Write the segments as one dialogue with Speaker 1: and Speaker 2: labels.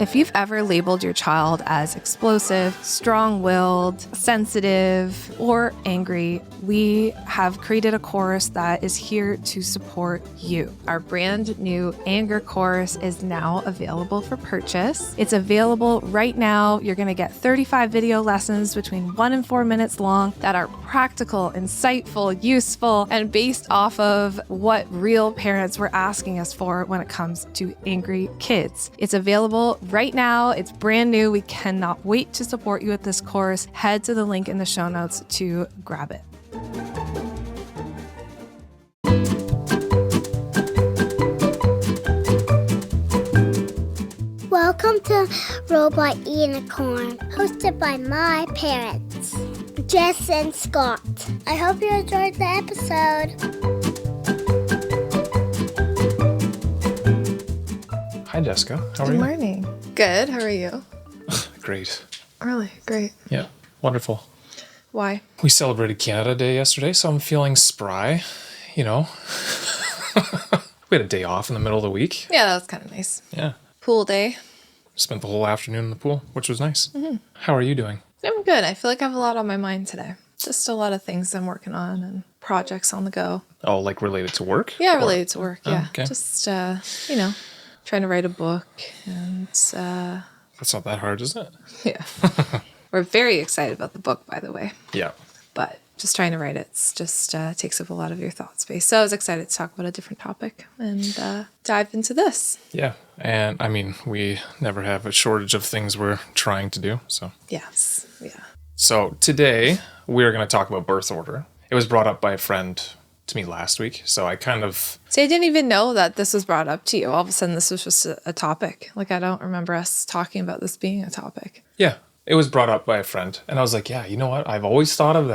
Speaker 1: If you've ever labeled your child as explosive, strong-willed, sensitive, or angry, we have created a course that is here to support you. Our brand new anger course is now available for purchase. It's available right now. You're going to get 35 video lessons between 1 and 4 minutes long that are practical, insightful, useful, and based off of what real parents were asking us for when it comes to angry kids. It's available right now. It's brand new. We cannot wait to support you with this course. Head to the link in the show notes to grab it.
Speaker 2: Welcome to Robot Unicorn, hosted by my parents, Jess and Scott. I hope you enjoyed the episode.
Speaker 3: Hi, Jessica. How are you?
Speaker 1: Good morning. Good. How are you?
Speaker 3: Great.
Speaker 1: Really? Great.
Speaker 3: Yeah. Wonderful.
Speaker 1: Why?
Speaker 3: We celebrated Canada Day yesterday, so I'm feeling spry, you know. We had a day off in the middle of the week.
Speaker 1: Yeah, that was kind of nice.
Speaker 3: Yeah.
Speaker 1: Pool day.
Speaker 3: Spent the whole afternoon in the pool, which was nice. Mm-hmm. How are you doing?
Speaker 1: I'm good. I feel like I have a lot on my mind today. Just a lot of things I'm working on and projects on the go.
Speaker 3: Oh, like related to work?
Speaker 1: Yeah, related to work. Yeah.
Speaker 3: Oh, okay.
Speaker 1: Just, trying to write a book and,
Speaker 3: That's not that hard, is it?
Speaker 1: yeah. We're very excited about the book, by the way.
Speaker 3: Yeah.
Speaker 1: But just trying to write it just takes up a lot of your thought space. So I was excited to talk about a different topic and dive into this.
Speaker 3: Yeah. And I mean, we never have a shortage of things we're trying to do. So,
Speaker 1: Yes. Yeah.
Speaker 3: so today we're going to talk about birth order. It was brought up by a friend to me last week. So I kind of...
Speaker 1: See, I didn't even know that this was brought up to you. All of a sudden, this was just a topic. Like, I don't remember us talking about this being a topic.
Speaker 3: Yeah. It was brought up by a friend. And I was like, yeah, you know what? I've always thought of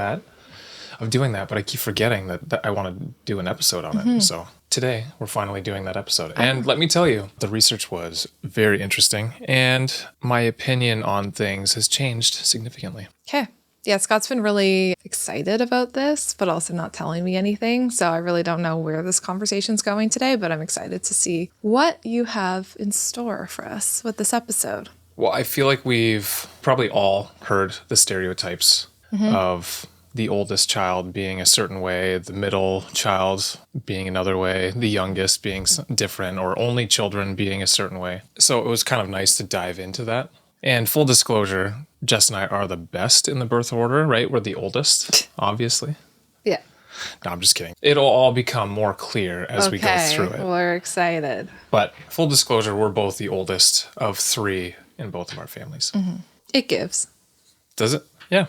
Speaker 3: doing that, but I keep forgetting that I want to do an episode on it. So today we're finally doing that episode. And let me tell you, the research was very interesting and my opinion on things has changed significantly.
Speaker 1: Okay. Yeah, Scott's been really excited about this, but also not telling me anything. So I really don't know where this conversation's going today, but I'm excited to see what you have in store for us with this episode.
Speaker 3: Well, I feel like we've probably all heard the stereotypes of the oldest child being a certain way, the middle child being another way, the youngest being different, or only children being a certain way. So it was kind of nice to dive into that. And full disclosure, Jess and I are the best in the birth order, right? We're the oldest, obviously.
Speaker 1: Yeah.
Speaker 3: No, I'm just kidding. It'll all become more clear as we go through it.
Speaker 1: We're excited.
Speaker 3: But full disclosure, we're both the oldest of 3 in both of our families.
Speaker 1: It gives.
Speaker 3: Does it? Yeah.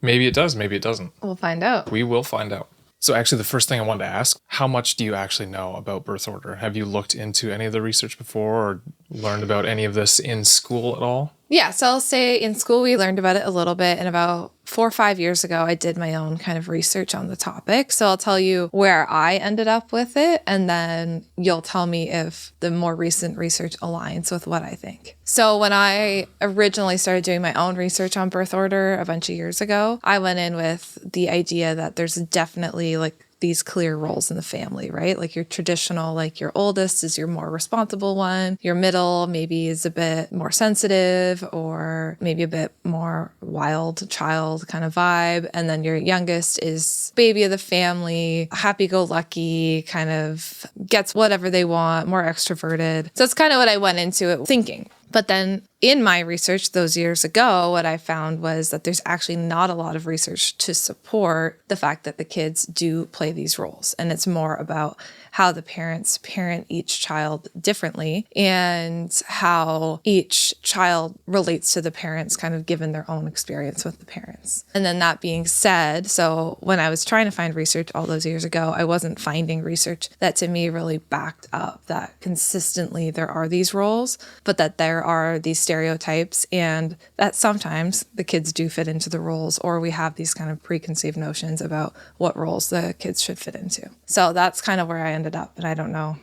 Speaker 3: Maybe it does. Maybe it doesn't.
Speaker 1: We'll find out.
Speaker 3: We will find out. So actually, the first thing I wanted to ask, how much do you actually know about birth order? Have you looked into any of the research before or learned about any of this in school at all?
Speaker 1: Yeah, so I'll say in school we learned about it a little bit, and about 4 or 5 years ago I did my own kind of research on the topic. So I'll tell you where I ended up with it, and then you'll tell me if the more recent research aligns with what I think. So when I originally started doing my own research on birth order a bunch of years ago, I went in with the idea that there's definitely like these clear roles in the family, right? Like your traditional, like your oldest is your more responsible one. Your middle maybe is a bit more sensitive or maybe a bit more wild child kind of vibe. And then your youngest is baby of the family, happy-go-lucky, kind of gets whatever they want, more extroverted. So that's kind of what I went into it thinking. But then in my research those years ago, what I found was that there's actually not a lot of research to support the fact that the kids do play these roles. And it's more about how the parents parent each child differently and how each child relates to the parents kind of given their own experience with the parents. And then that being said, so when I was trying to find research all those years ago, I wasn't finding research that to me really backed up that consistently there are these roles, but that there are these stereotypes and that sometimes the kids do fit into the roles, or we have these kind of preconceived notions about what roles the kids should fit into. So that's kind of where I ended up, and I don't know.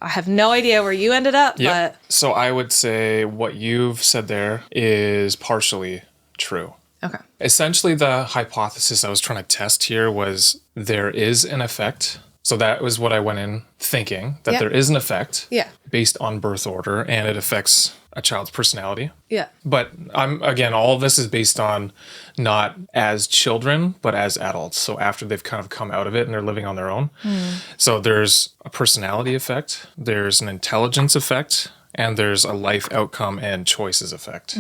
Speaker 1: I have no idea where you ended up, but...
Speaker 3: So I would say what you've said there is partially true.
Speaker 1: Okay.
Speaker 3: Essentially, the hypothesis I was trying to test here was there is an effect So that was what I went in thinking, that there is an effect
Speaker 1: Yeah.
Speaker 3: based on birth order, and it affects a child's personality.
Speaker 1: Yeah.
Speaker 3: But again, all of this is based on not as children, but as adults. So after they've kind of come out of it and they're living on their own. So there's a personality effect, there's an intelligence effect, and there's a life outcome and choices effect.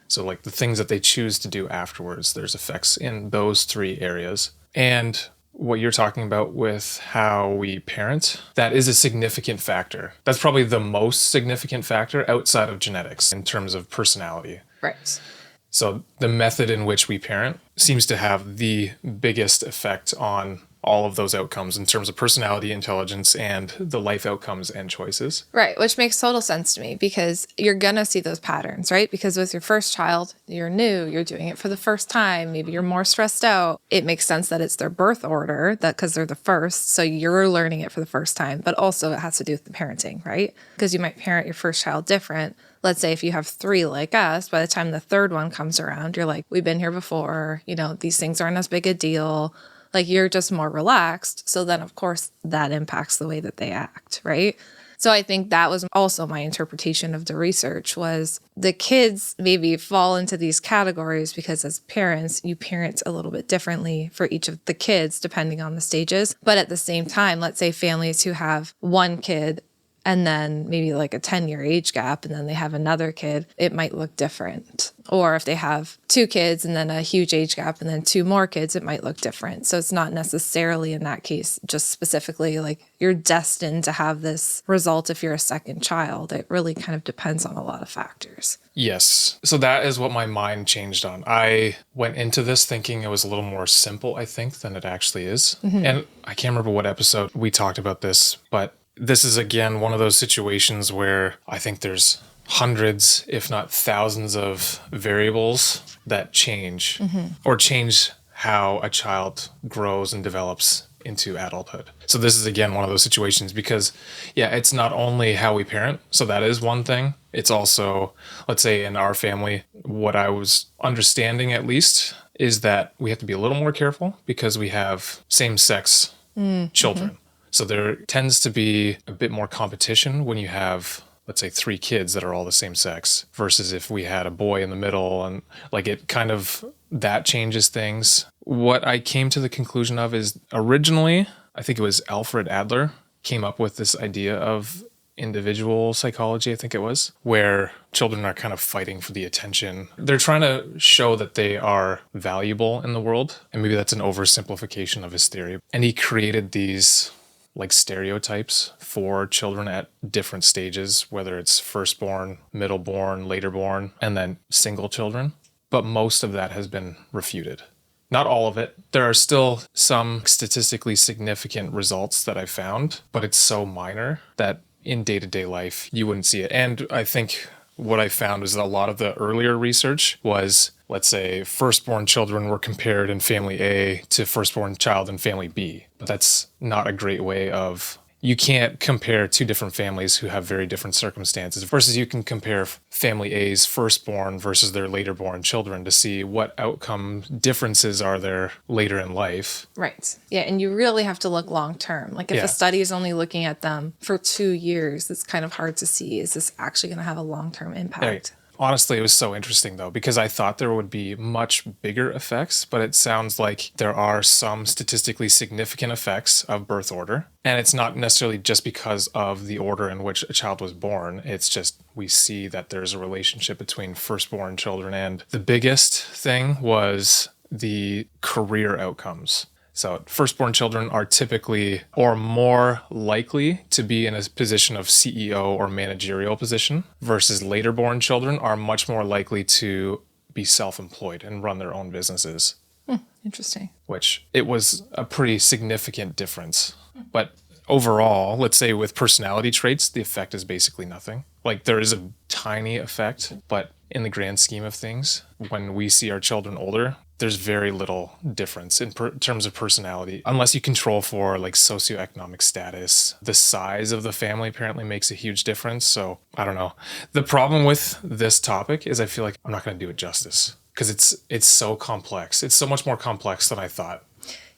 Speaker 3: So like the things that they choose to do afterwards, there's effects in those three areas. And what you're talking about with how we parent, that is a significant factor. That's probably the most significant factor outside of genetics in terms of personality.
Speaker 1: Right.
Speaker 3: So the method in which we parent seems to have the biggest effect on all of those outcomes in terms of personality, intelligence, and the life outcomes and choices.
Speaker 1: Right, which makes total sense to me because you're going to see those patterns, right? Because with your first child, you're new, you're doing it for the first time, maybe you're more stressed out. It makes sense that it's their birth order, that because they're the first, so you're learning it for the first time, but also it has to do with the parenting, right? Because you might parent your first child different. Let's say if you have 3 like us, by the time the third one comes around, you're like, we've been here before, these things aren't as big a deal. Like you're just more relaxed. So then, of course, that impacts the way that they act, right? So I think that was also my interpretation of the research was the kids maybe fall into these categories because as parents, you parent a little bit differently for each of the kids, depending on the stages. But at the same time, let's say families who have one kid and then maybe like a 10-year age gap, and then they have another kid, it might look different. Or if they have 2 kids and then a huge age gap and then 2 more kids, it might look different. So it's not necessarily in that case, just specifically like you're destined to have this result if you're a second child. It really kind of depends on a lot of factors.
Speaker 3: Yes. So that is what my mind changed on. I went into this thinking it was a little more simple, I think, than it actually is. And I can't remember what episode we talked about this, but this is, again, one of those situations where I think there's hundreds, if not thousands of variables that change or change how a child grows and develops into adulthood. So this is, again, one of those situations because, it's not only how we parent. So that is one thing. It's also, let's say in our family, what I was understanding at least is that we have to be a little more careful because we have same-sex children. So there tends to be a bit more competition when you have, let's say, 3 kids that are all the same sex versus if we had a boy in the middle, and like it kind of, that changes things. What I came to the conclusion of is originally, I think it was Alfred Adler came up with this idea of individual psychology, I think it was, where children are kind of fighting for the attention. They're trying to show that they are valuable in the world. And maybe that's an oversimplification of his theory. And he created these like stereotypes for children at different stages, whether it's firstborn, middleborn, laterborn, and then single children. But most of that has been refuted. Not all of it. There are still some statistically significant results that I found, but it's so minor that in day-to-day life, you wouldn't see it. And I think what I found is that a lot of the earlier research was, let's say, firstborn children were compared in family A to firstborn child in family B. But that's not a great way of... You can't compare 2 different families who have very different circumstances versus you can compare family A's firstborn versus their later-born children to see what outcome differences are there later in life.
Speaker 1: Right. Yeah, and you really have to look long-term. Like if a study is only looking at them for 2 years, it's kind of hard to see, is this actually going to have a long-term impact?
Speaker 3: Right. Honestly, it was so interesting, though, because I thought there would be much bigger effects, but it sounds like there are some statistically significant effects of birth order. And it's not necessarily just because of the order in which a child was born. It's just we see that there's a relationship between firstborn children. And the biggest thing was the career outcomes. So firstborn children are typically or more likely to be in a position of CEO or managerial position versus laterborn children are much more likely to be self-employed and run their own businesses.
Speaker 1: Interesting.
Speaker 3: Which it was a pretty significant difference. But overall, let's say with personality traits, the effect is basically nothing. Like there is a tiny effect, but in the grand scheme of things, when we see our children older, there's very little difference in terms of personality, unless you control for like socioeconomic status. The size of the family apparently makes a huge difference. So I don't know. The problem with this topic is I feel like I'm not going to do it justice because it's so complex. It's so much more complex than I thought.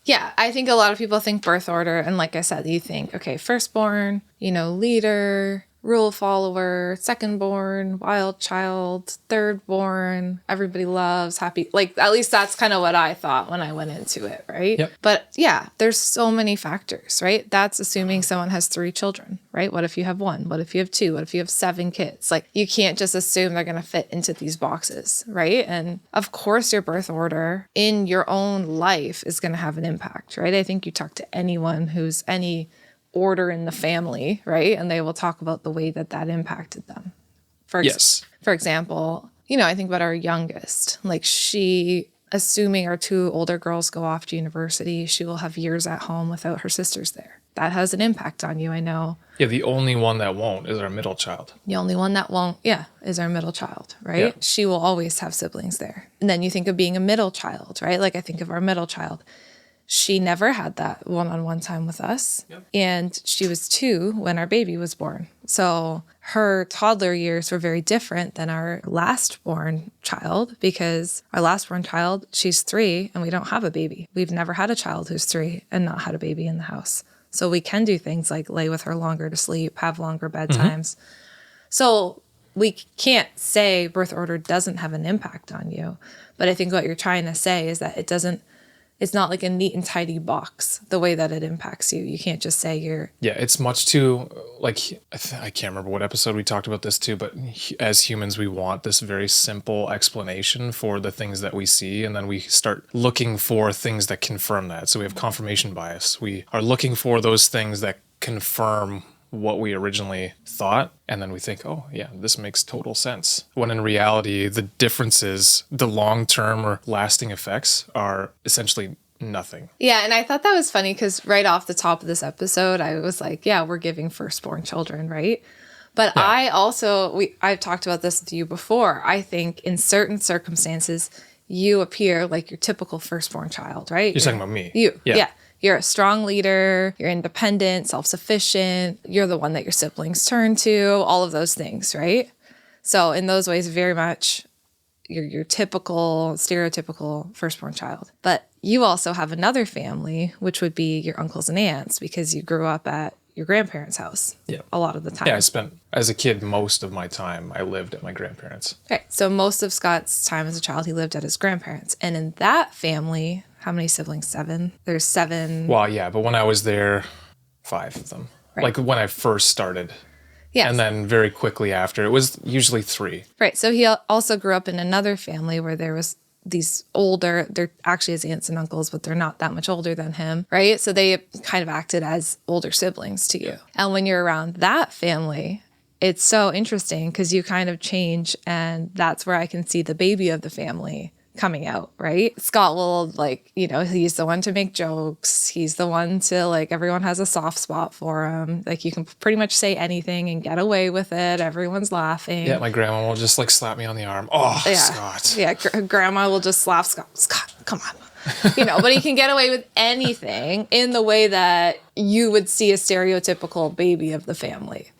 Speaker 1: Yeah, I think a lot of people think birth order. And like I said, you think, okay, firstborn, leader, rule follower, secondborn, wild child, thirdborn, everybody loves, happy. Like, at least that's kind of what I thought when I went into it, right?
Speaker 3: Yep.
Speaker 1: But yeah, there's so many factors, right? That's assuming someone has 3 children, right? What if you have 1? What if you have 2? What if you have 7 kids? Like, you can't just assume they're going to fit into these boxes, right? And of course, your birth order in your own life is going to have an impact, right? I think you talk to anyone who's any order in the family, right? And they will talk about the way that impacted them. For example, I think about our youngest, like she, assuming our 2 older girls go off to university, she will have years at home without her sisters there. That has an impact on you, I know.
Speaker 3: Yeah, the only one that won't is our middle child.
Speaker 1: The only one that won't, is our middle child, right? Yeah. She will always have siblings there. And then you think of being a middle child, right? Like I think of our middle child. She never had that one-on-one time with us. Yep. And she was 2 when our baby was born. So her toddler years were very different than our last born child, because our last born child, she's 3 and we don't have a baby. We've never had a child who's 3 and not had a baby in the house. So we can do things like lay with her longer to sleep, have longer bedtimes. Mm-hmm. So we can't say birth order doesn't have an impact on you. But I think what you're trying to say is that it's not like a neat and tidy box, the way that it impacts you. You can't just say you're...
Speaker 3: Yeah, it's much too, like, I can't remember what episode we talked about this too, but as humans, we want this very simple explanation for the things that we see, and then we start looking for things that confirm that. So we have confirmation bias. We are looking for those things that confirm what we originally thought, and then we think, oh yeah, this makes total sense, when in reality the differences, the long-term or lasting effects, are essentially nothing.
Speaker 1: Yeah, and I thought that was funny because right off the top of this episode I was like, yeah, we're giving firstborn children, right? But yeah. I've talked about this with you before. I think in certain circumstances you appear like your typical firstborn child, right?
Speaker 3: You're talking about me.
Speaker 1: Yeah. You're a strong leader, you're independent, self-sufficient, you're the one that your siblings turn to, all of those things, right? So in those ways, very much you're your typical, stereotypical firstborn child. But you also have another family, which would be your uncles and aunts, because you grew up at your grandparents' house a lot of the time.
Speaker 3: Yeah, I spent, as a kid, most of my time, I lived at my grandparents'.
Speaker 1: Okay, so most of Scott's time as a child, he lived at his grandparents'. And in that family... How many siblings? 7? There's 7.
Speaker 3: Well, yeah, but when I was there, 5 of them. Right. Like when I first started. Yes. And then very quickly after, it was usually 3.
Speaker 1: Right. So he also grew up in another family where there was these older, they're actually his aunts and uncles, but they're not that much older than him, right? So they kind of acted as older siblings to you. And when you're around that family, it's so interesting because you kind of change, and that's where I can see the baby of the family coming out, right? Scott will, like, he's the one to make jokes. He's the one to, like, everyone has a soft spot for him. Like, you can pretty much say anything and get away with it. Everyone's laughing.
Speaker 3: Yeah, my grandma will just, like, slap me on the arm. Oh, yeah. Scott.
Speaker 1: Yeah, grandma will just slap Scott. Scott, come on. But he can get away with anything in the way that you would see a stereotypical baby of the family.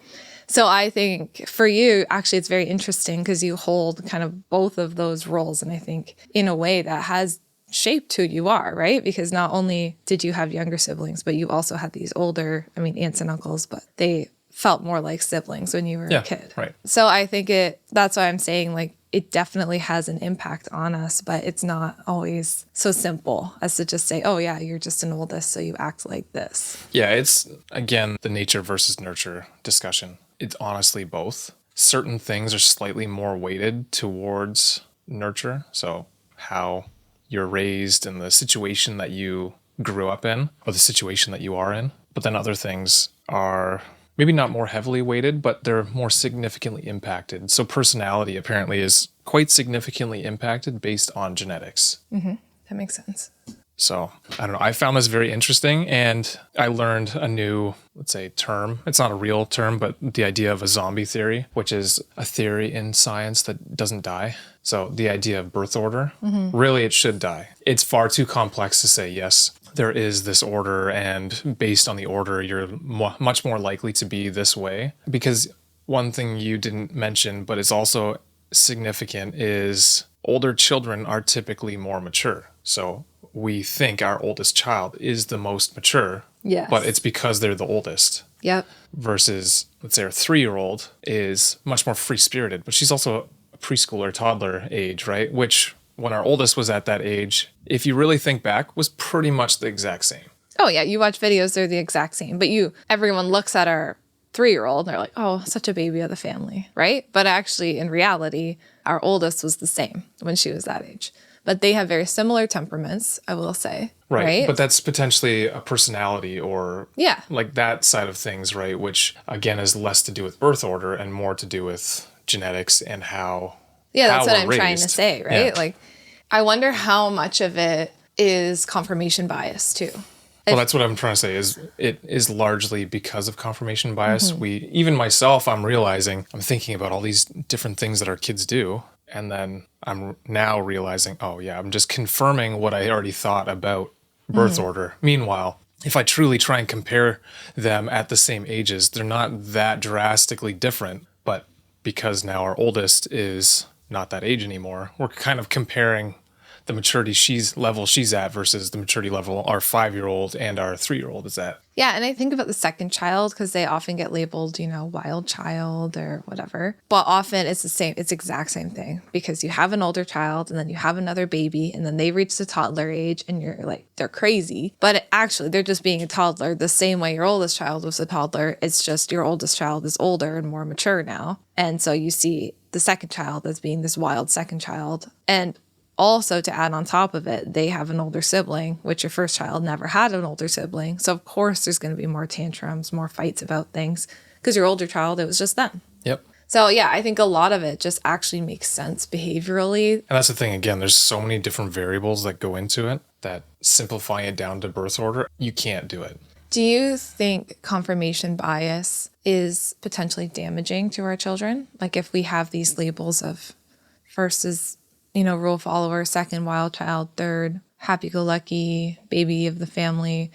Speaker 1: So I think for you, actually, it's very interesting because you hold kind of both of those roles. And I think in a way that has shaped who you are, right? Because not only did you have younger siblings, but you also had these older, aunts and uncles, but they felt more like siblings when you were a kid.
Speaker 3: Right.
Speaker 1: So I think that's why I'm saying, like, it definitely has an impact on us, but it's not always so simple as to just say, oh yeah, you're just an oldest, so you act like this.
Speaker 3: Yeah, it's, again, the nature versus nurture discussion. It's honestly both. Certain things are slightly more weighted towards nurture. So how you're raised and the situation that you grew up in, or the situation that you are in. But then other things are maybe not more heavily weighted, but they're more significantly impacted. So personality apparently is quite significantly impacted based on genetics.
Speaker 1: Mm-hmm. That makes sense.
Speaker 3: So, I don't know. I found this very interesting, and I learned a new, let's say, term. It's not a real term, but the idea of a zombie theory, which is a theory in science that doesn't die. So the idea of birth order, really it should die. It's far too complex to say, yes, there is this order, and based on the order, you're much more likely to be this way. Because one thing you didn't mention, but it's also significant, is older children are typically more mature. So we think our oldest child is the most mature.
Speaker 1: Yes.
Speaker 3: But it's because they're the oldest.
Speaker 1: Yep.
Speaker 3: Versus, let's say, our 3-year-old is much more free-spirited, but she's also a preschooler, toddler age, right? Which, when our oldest was at that age, if you really think back, was pretty much the exact same.
Speaker 1: Oh, yeah. You watch videos, they're the exact same. But everyone looks at our 3-year-old and they're like, oh, such a baby of the family, right? But actually, in reality, our oldest was the same when she was that age. But they have very similar temperaments, I will say. Right.
Speaker 3: But that's potentially a personality or
Speaker 1: yeah,
Speaker 3: like that side of things, right? Which, again, has less to do with birth order and more to do with genetics and how
Speaker 1: that's what
Speaker 3: we're
Speaker 1: I'm
Speaker 3: raised.
Speaker 1: trying to say, right?
Speaker 3: Yeah.
Speaker 1: Like, I wonder how much of it is confirmation bias, too.
Speaker 3: Well, that's what I'm trying to say is it is largely because of confirmation bias. Even myself, I'm realizing, I'm thinking about all these different things that our kids do. And then I'm now realizing, oh yeah, I'm just confirming what I already thought about birth order. Meanwhile, if I truly try and compare them at the same ages, they're not that drastically different. But because now our oldest is not that age anymore, we're kind of comparing the maturity level she's at versus the maturity level our 5-year-old and our 3-year-old is at.
Speaker 1: Yeah, and I think about the second child because they often get labeled, wild child or whatever. But often it's the same, it's exact same thing because you have an older child and then you have another baby and then they reach the toddler age and you're like, they're crazy. But actually, they're just being a toddler the same way your oldest child was a toddler. It's just your oldest child is older and more mature now. And so you see the second child as being this wild second child. And also, to add on top of it, they have an older sibling, which your first child never had an older sibling. So, of course, there's going to be more tantrums, more fights about things because your older child, it was just them.
Speaker 3: Yep.
Speaker 1: So, yeah, I think a lot of it just actually makes sense behaviorally.
Speaker 3: And that's the thing. Again, there's so many different variables that go into it that simplifying it down to birth order, you can't do it.
Speaker 1: Do you think confirmation bias is potentially damaging to our children? Like if we have these labels of first is rule follower, second wild child, third happy-go-lucky baby of the family,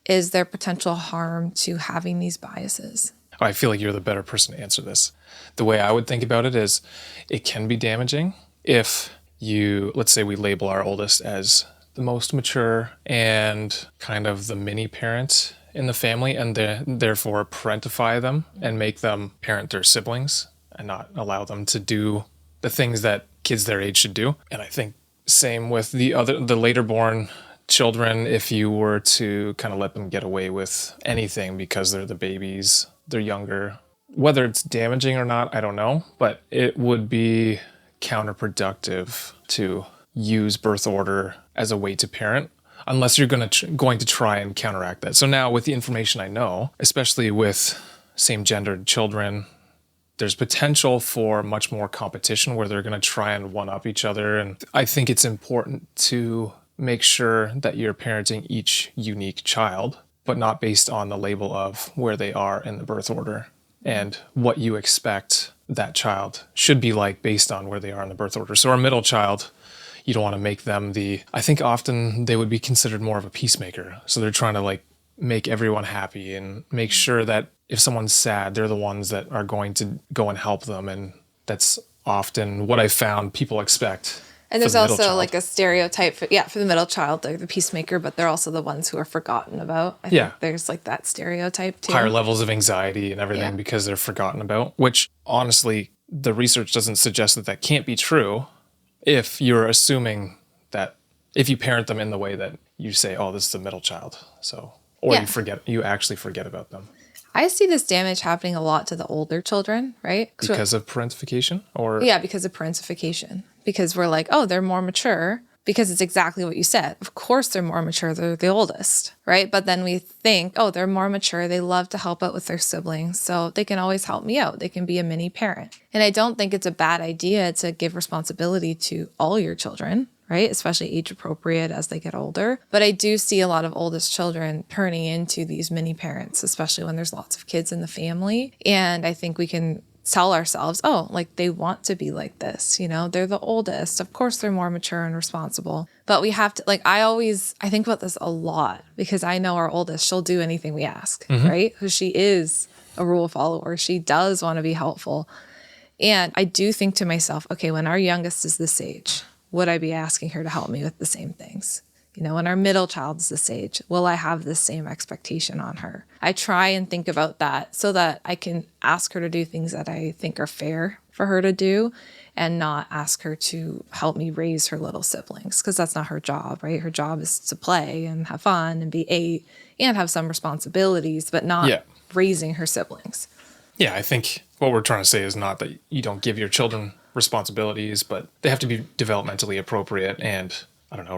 Speaker 1: is there potential harm to having these biases?
Speaker 3: I feel like you're the better person to answer this. The way I would think about it is it can be damaging if let's say we label our oldest as the most mature and kind of the mini parent in the family and therefore parentify them and make them parent their siblings and not allow them to do the things that kids their age should do. And I think same with the later born children, if you were to kind of let them get away with anything because they're the babies, they're younger. Whether it's damaging or not, I don't know, but it would be counterproductive to use birth order as a way to parent unless you're going to try and counteract that. So now with the information I know, especially with same-gendered children, there's potential for much more competition where they're going to try and one-up each other. And I think it's important to make sure that you're parenting each unique child, but not based on the label of where they are in the birth order and what you expect that child should be like based on where they are in the birth order. So our middle child, you don't want to make them I think often they would be considered more of a peacemaker. So they're trying to make everyone happy and make sure that if someone's sad, they're the ones that are going to go and help them. And that's often what I found people expect.
Speaker 1: And there's also like a stereotype for the middle child, they're the peacemaker, but they're also the ones who are forgotten about. I think there's like that stereotype too.
Speaker 3: Higher levels of anxiety and everything because they're forgotten about, which honestly, the research doesn't suggest that can't be true if you're assuming that if you parent them in the way that you say, oh, this is the middle child. So, or you actually forget about them.
Speaker 1: I see this damage happening a lot to the older children, right?
Speaker 3: Because of parentification?
Speaker 1: Because of parentification. Because we're like, oh, they're more mature. Because it's exactly what you said. Of course they're more mature. They're the oldest, right? But then we think, oh, they're more mature. They love to help out with their siblings. So they can always help me out. They can be a mini parent. And I don't think it's a bad idea to give responsibility to all your children, right? Especially age appropriate as they get older. But I do see a lot of oldest children turning into these mini parents, especially when there's lots of kids in the family. And I think we can tell ourselves, oh, like they want to be like this, they're the oldest. Of course, they're more mature and responsible. But we have to, I think about this a lot because I know our oldest, she'll do anything we ask, right? Because she is a rule follower. She does want to be helpful. And I do think to myself, okay, when our youngest is this age, would I be asking her to help me with the same things? When our middle child is this age, will I have the same expectation on her? I try and think about that so that I can ask her to do things that I think are fair for her to do and not ask her to help me raise her little siblings, because that's not her job, right? Her job is to play and have fun and be 8 and have some responsibilities, but not raising her siblings.
Speaker 3: Yeah, I think what we're trying to say is not that you don't give your children responsibilities, but they have to be developmentally appropriate and,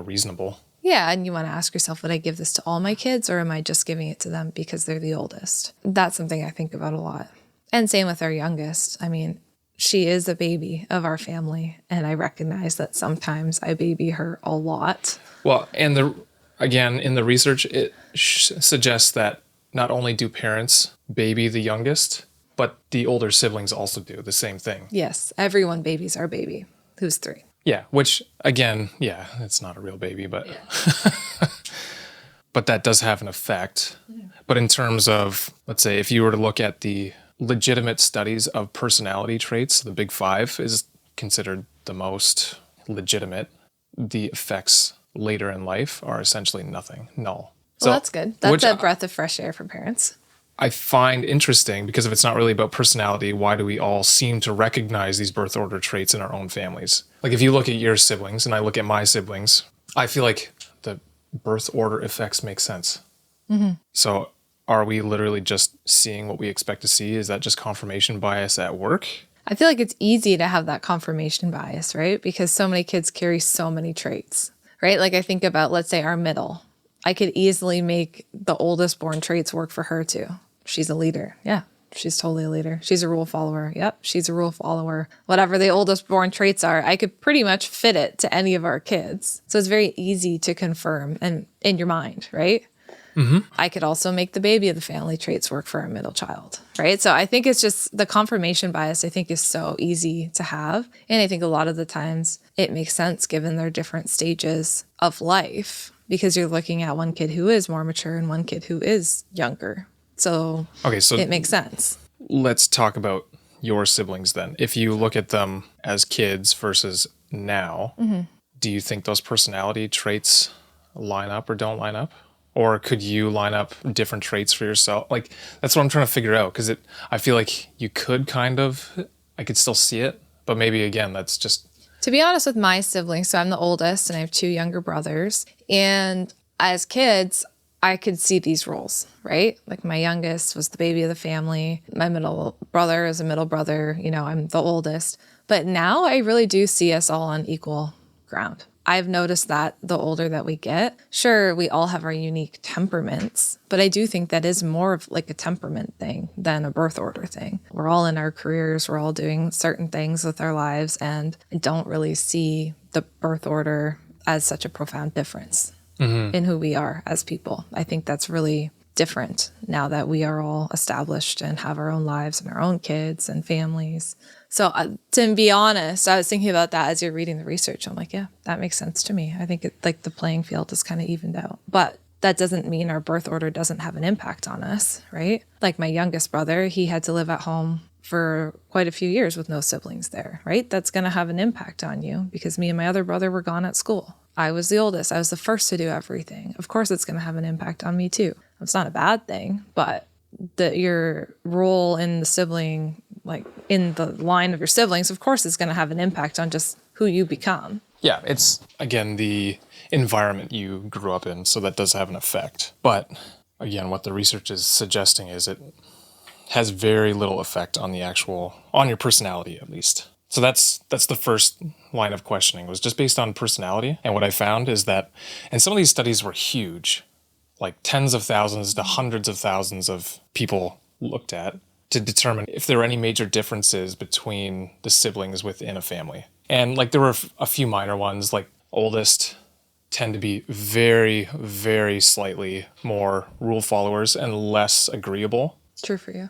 Speaker 3: reasonable.
Speaker 1: Yeah, and you want to ask yourself, would I give this to all my kids, or am I just giving it to them because they're the oldest? That's something I think about a lot. And same with our youngest. I mean, she is a baby of our family, and I recognize that sometimes I baby her a lot.
Speaker 3: Well, and again, in the research, it suggests that not only do parents baby the youngest, but the older siblings also do the same thing.
Speaker 1: Yes, everyone babies our baby, who's 3.
Speaker 3: Yeah, which, again, it's not a real baby, but but that does have an effect. Yeah. But in terms of, let's say, if you were to look at the legitimate studies of personality traits, the Big 5 is considered the most legitimate. The effects later in life are essentially nothing, null.
Speaker 1: Well, that's good. That's a breath of fresh air for parents.
Speaker 3: I find interesting, because if it's not really about personality, why do we all seem to recognize these birth order traits in our own families? Like if you look at your siblings and I look at my siblings, I feel like the birth order effects make sense. Mm-hmm. So are we literally just seeing what we expect to see? Is that just confirmation bias at work?
Speaker 1: I feel like it's easy to have that confirmation bias, right? Because so many kids carry so many traits, right? Like I think about, let's say, our middle. I could easily make the oldest born traits work for her too. She's a leader. Yeah, she's totally a leader. She's a rule follower. Yep, she's a rule follower. Whatever the oldest born traits are, I could pretty much fit it to any of our kids. So it's very easy to confirm and in your mind, right? Mm-hmm. I could also make the baby of the family traits work for our middle child, right? So I think it's just the confirmation bias, I think, is so easy to have. And I think a lot of the times it makes sense given their different stages of life, because you're looking at one kid who is more mature and one kid who is younger. So it makes sense.
Speaker 3: Let's talk about your siblings then. If you look at them as kids versus now, do you think those personality traits line up or don't line up? Or could you line up different traits for yourself? Like, that's what I'm trying to figure out, because I feel like you could I could still see it, but maybe again, that's just...
Speaker 1: To be honest with my siblings, so I'm the oldest and I have 2 younger brothers. And as kids, I could see these roles, right? Like my youngest was the baby of the family. My middle brother is a middle brother. I'm the oldest. But now I really do see us all on equal ground. I've noticed that the older that we get, sure, we all have our unique temperaments, but I do think that is more of like a temperament thing than a birth order thing. We're all in our careers, we're all doing certain things with our lives, and I don't really see the birth order as such a profound difference in who we are as people. I think that's really different now that we are all established and have our own lives and our own kids and families. So to be honest, I was thinking about that as you're reading the research. I'm like, yeah, that makes sense to me. I think the playing field is kind of evened out. But that doesn't mean our birth order doesn't have an impact on us, right? Like my youngest brother, he had to live at home for quite a few years with no siblings there, right? That's going to have an impact on you because me and my other brother were gone at school. I was the oldest. I was the first to do everything. Of course, it's going to have an impact on me too. It's not a bad thing, but your role in the sibling, like in the line of your siblings, of course, is going to have an impact on just who you become.
Speaker 3: Yeah, it's, again, the environment you grew up in, so that does have an effect. But, again, what the research is suggesting is it has very little effect on on your personality, at least. So that's the first line of questioning, was just based on personality. And what I found is that, and some of these studies were huge, like tens of thousands to hundreds of thousands of people looked at to determine if there were any major differences between the siblings within a family. And like there were a few minor ones, like oldest tend to be very, very slightly more rule followers and less agreeable.
Speaker 1: True for you.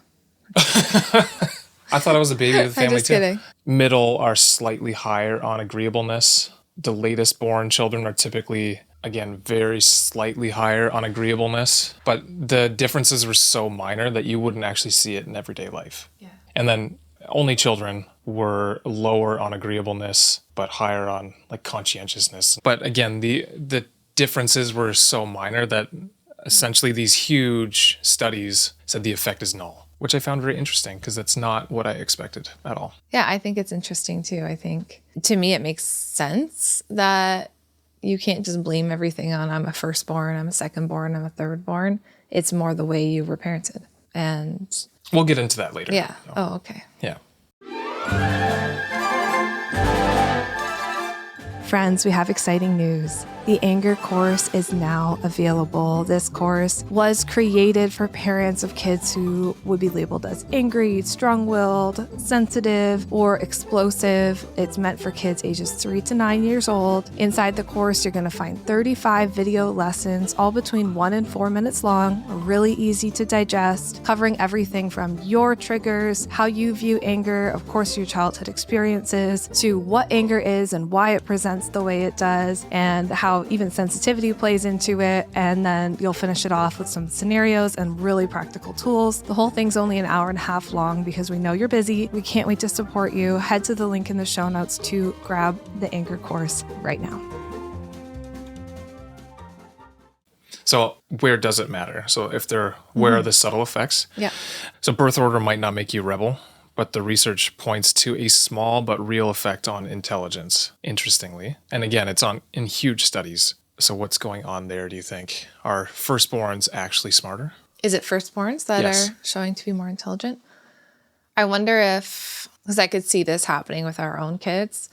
Speaker 3: I thought I was a baby of the family
Speaker 1: I'm just kidding.
Speaker 3: Middle are slightly higher on agreeableness. The latest born children are typically, again, very slightly higher on agreeableness. But the differences were so minor that you wouldn't actually see it in everyday life. Yeah. And then only children were lower on agreeableness, but higher on like conscientiousness. But again, the differences were so minor that essentially these huge studies said the effect is null, which I found very interesting because that's not what I expected at all.
Speaker 1: Yeah, I think it's interesting too. I think to me it makes sense that you can't just blame everything on I'm a firstborn, I'm a secondborn, I'm a thirdborn. It's more the way you were parented. And
Speaker 3: we'll get into that later.
Speaker 1: Yeah.
Speaker 3: So.
Speaker 1: Oh, okay.
Speaker 3: Yeah.
Speaker 1: Friends, we have exciting news. The Anger course is now available. This course was created for parents of kids who would be labeled as angry, strong-willed, sensitive, or explosive. It's meant for kids ages 3 to 9 years old. Inside the course, you're going to find 35 video lessons, all between 1 and 4 minutes long, really easy to digest, covering everything from your triggers, how you view anger, of course, your childhood experiences, to what anger is and why it presents the way it does, and how even sensitivity plays into it. And then you'll finish it off with some scenarios and really practical tools. The whole thing's only an hour and a half long because we know you're busy. We can't wait to support you. Head to the link in the show notes to grab the Anger course right now.
Speaker 3: So where does it matter? So where are the subtle effects?
Speaker 1: Yeah.
Speaker 3: So birth order might not make you a rebel, but the research points to a small but real effect on intelligence, interestingly. And again, it's in huge studies. So what's going on there, do you think? Are firstborns actually smarter?
Speaker 1: Is it firstborns that are showing to be more intelligent? I wonder if, because I could see this happening with our own kids,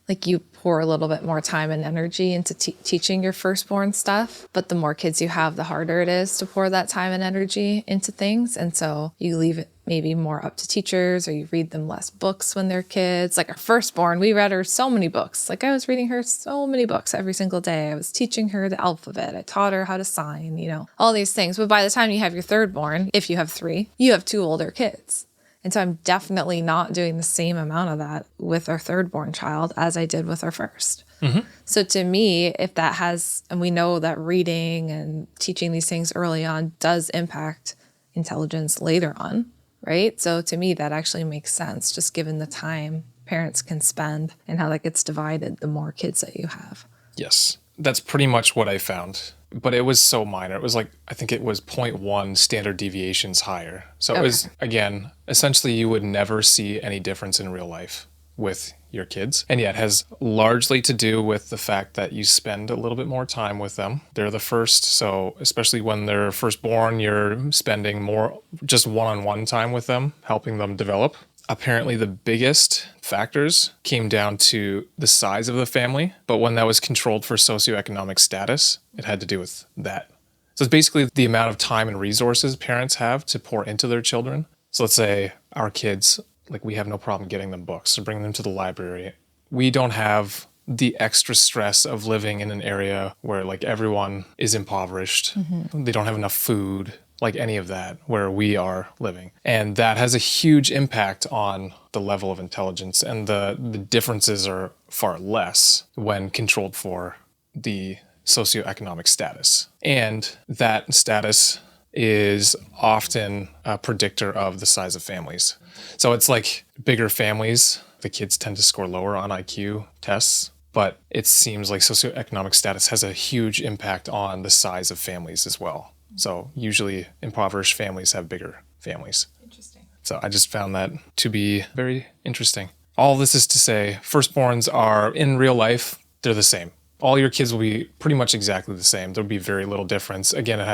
Speaker 1: like you pour a little bit more time and energy into teaching your firstborn stuff, but the more kids you have, the harder it is to pour that time and energy into things. And so you leave it maybe more up to teachers, or you read them less books when they're kids. Like our firstborn, we read her so many books. Like I was reading her so many books every single day. I was teaching her the alphabet. I taught her how to sign, all these things. But by the time you have your thirdborn, if you have 3, you have 2 older kids. And so I'm definitely not doing the same amount of that with our thirdborn child as I did with our first. Mm-hmm. So to me, if that has, and we know that reading and teaching these things early on does impact intelligence later on, right? So to me, that actually makes sense, just given the time parents can spend and how that gets divided the more kids that you have.
Speaker 3: Yes, that's pretty much what I found. But it was so minor. It was like, I think it was 0.1 standard deviations higher. So it was, again, essentially you would never see any difference in real life with your kids. And yet it has largely to do with the fact that you spend a little bit more time with them. They're the first. So especially when they're first born, you're spending more just one-on-one time with them, helping them develop. Apparently the biggest factors came down to the size of the family, but when that was controlled for socioeconomic status, it had to do with that. So it's basically the amount of time and resources parents have to pour into their children. So let's say our kids, like we have no problem getting them books or bringing them to the library. We don't have the extra stress of living in an area where like everyone is impoverished. Mm-hmm. They don't have enough food. Like any of that where we are living. And that has a huge impact on the level of intelligence, and the differences are far less when controlled for the socioeconomic status. And that status is often a predictor of the size of families. So it's like bigger families, the kids tend to score lower on IQ tests, but it seems like socioeconomic status has a huge impact on the size of families as well. So usually impoverished families have bigger families.
Speaker 1: Interesting.
Speaker 3: So I just found that to be very interesting. All this is to say, firstborns are, in real life, they're the same. All your kids will be pretty much exactly the same. There'll be very little difference. Again, it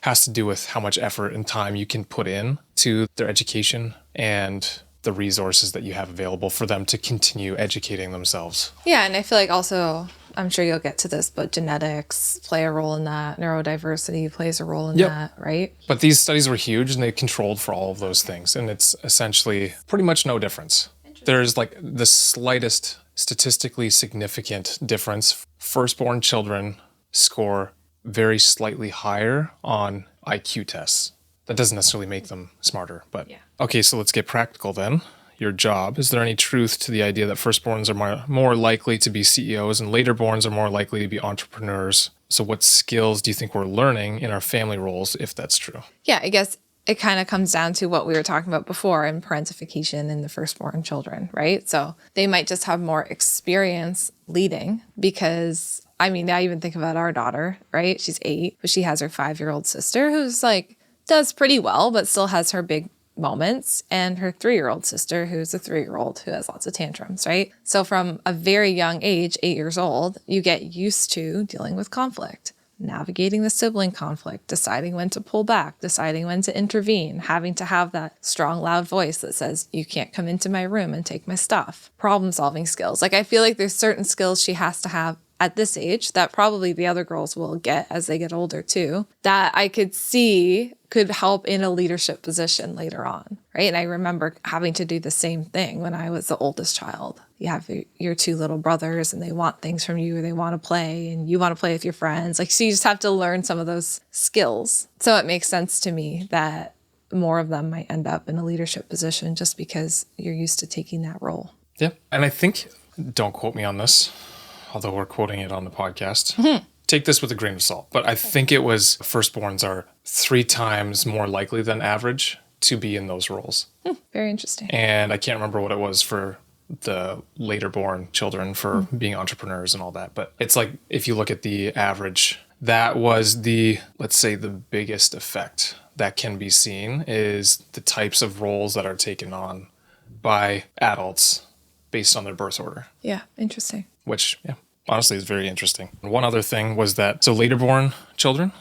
Speaker 3: has to do with how much effort and time you can put in to their education and the resources that you have available for them to continue educating themselves.
Speaker 1: Yeah, and I feel like also, I'm sure you'll get to this, but genetics play a role in that. Neurodiversity plays a role in that, right?
Speaker 3: But these studies were huge and they controlled for all of those things. And it's essentially pretty much no difference. There's like the slightest statistically significant difference. Firstborn children score very slightly higher on IQ tests. That doesn't necessarily make them smarter, but okay, so let's get practical then. Your job. Is there any truth to the idea that firstborns are more likely to be CEOs and laterborns are more likely to be entrepreneurs? So what skills do you think we're learning in our family roles, if that's true?
Speaker 1: Yeah, I guess it kind of comes down to what we were talking about before in parentification in the firstborn children, right? So they might just have more experience leading because I mean, I even think about our daughter, right? She's 8, but she has her 5-year-old sister who's like, does pretty well, but still has her big moments, and her 3-year-old sister who's a 3-year-old who has lots of tantrums, right? So from a very young age, 8 years old, you get used to dealing with conflict, navigating the sibling conflict, deciding when to pull back, deciding when to intervene, having to have that strong, loud voice that says, you can't come into my room and take my stuff. Problem solving skills. Like, I feel like there's certain skills she has to have at this age that probably the other girls will get as they get older too, that I could see could help in a leadership position later on, right? And I remember having to do the same thing when I was the oldest child. You have your 2 little brothers and they want things from you, or they want to play and you want to play with your friends. Like, so you just have to learn some of those skills. So it makes sense to me that more of them might end up in a leadership position just because you're used to taking that role.
Speaker 3: Yeah. And I think, don't quote me on this, although we're quoting it on the podcast. Take this with a grain of salt. But I think it was firstborns are 3 times more likely than average to be in those roles.
Speaker 1: Very interesting.
Speaker 3: And I can't remember what it was for the later born children for being entrepreneurs and all that. But it's like, if you look at the average, that was the, let's say, the biggest effect that can be seen is the types of roles that are taken on by adults based on their birth order.
Speaker 1: Yeah, interesting.
Speaker 3: Which, yeah, honestly is very interesting. One other thing was that, so later born children,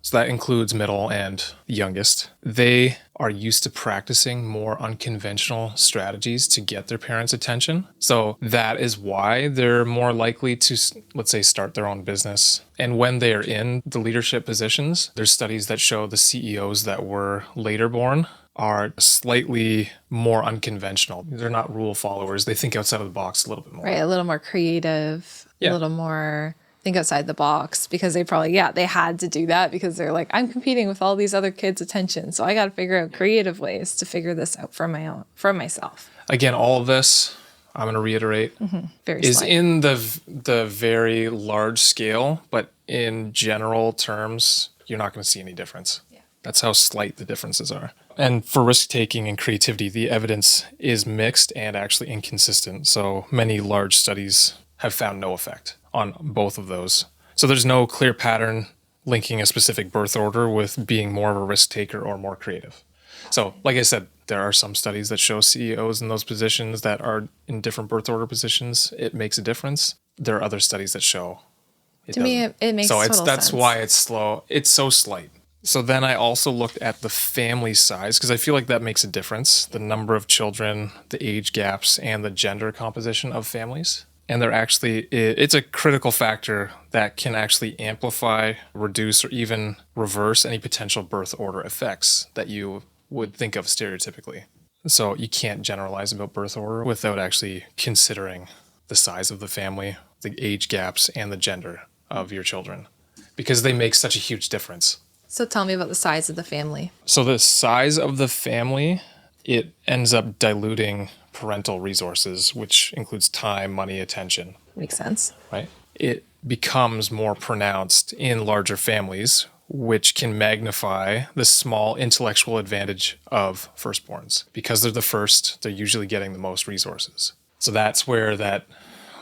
Speaker 3: so that includes middle and youngest, they are used to practicing more unconventional strategies to get their parents' attention. So that is why they're more likely to, let's say, start their own business. And when they are in the leadership positions, there's studies that show the CEOs that were later born are slightly more unconventional. They're not rule followers. They think outside of the box a little bit more.
Speaker 1: Right, a little more creative, a little more think outside the box, because they probably, they had to do that because they're like, I'm competing with all these other kids' attention. So I got to figure out creative ways to figure this out for myself.
Speaker 3: Again, all of this, I'm going to reiterate, is
Speaker 1: slight.
Speaker 3: in the very large scale, but in general terms, you're not going to see any difference. Yeah. That's how slight the differences are. And for risk-taking and creativity, the evidence is mixed and actually inconsistent. So many large studies have found no effect on both of those. So there's no clear pattern linking a specific birth order with being more of a risk taker or more creative. So like I said, there are some studies that show CEOs in those positions that are in different birth order positions, it makes a difference. There are other studies that show it doesn't.
Speaker 1: Me, it makes total sense.
Speaker 3: So that's why it's slow. It's so slight. So then I also looked at the family size, because I feel like that makes a difference. The number of children, the age gaps, and the gender composition of families. And they're actually, it's a critical factor that can actually amplify, reduce, or even reverse any potential birth order effects that you would think of stereotypically. So you can't generalize about birth order without actually considering the size of the family, the age gaps, and the gender of your children, because they make such a huge difference.
Speaker 1: So tell me about the size of the family.
Speaker 3: So the size of the family, it ends up diluting parental resources, which includes time, money, attention.
Speaker 1: Makes sense.
Speaker 3: Right? It becomes more pronounced in larger families, which can magnify the small intellectual advantage of firstborns. Because they're the first, they're usually getting the most resources. So that's where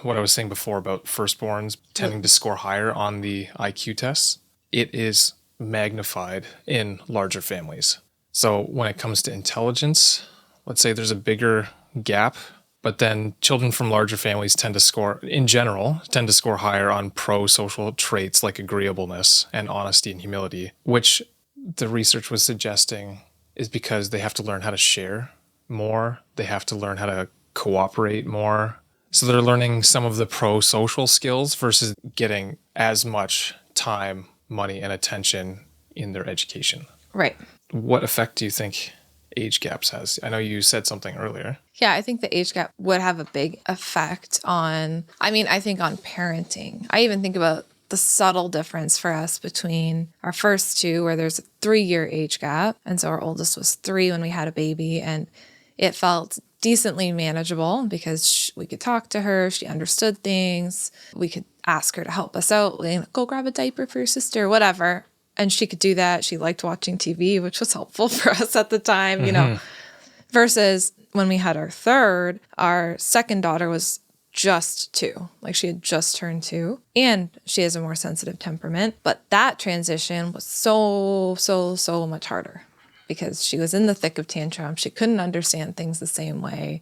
Speaker 3: what I was saying before about firstborns tending to score higher on the IQ tests, it is magnified in larger families. So when it comes to intelligence, let's say there's a bigger gap, but then children from larger families tend to score higher on pro-social traits like agreeableness and honesty and humility, which the research was suggesting is because they have to learn how to share more. They have to learn how to cooperate more. So they're learning some of the pro-social skills versus getting as much time, money, and attention in their education.
Speaker 1: Right.
Speaker 3: What effect do you think age gaps has? I know you said something earlier.
Speaker 1: Yeah, I think the age gap would have a big effect on parenting. I even think about the subtle difference for us between our first 2, where there's a 3-year age gap. And so our oldest was 3 when we had a baby, and it felt decently manageable because we could talk to her. She understood things. We could ask her to help us out. Go grab a diaper for your sister, whatever. And she could do that. She liked watching TV, which was helpful for us at the time, versus when we had our 3rd, our second daughter was just 2. Like she had just turned 2 and she has a more sensitive temperament. But that transition was so much harder because she was in the thick of tantrum. She couldn't understand things the same way.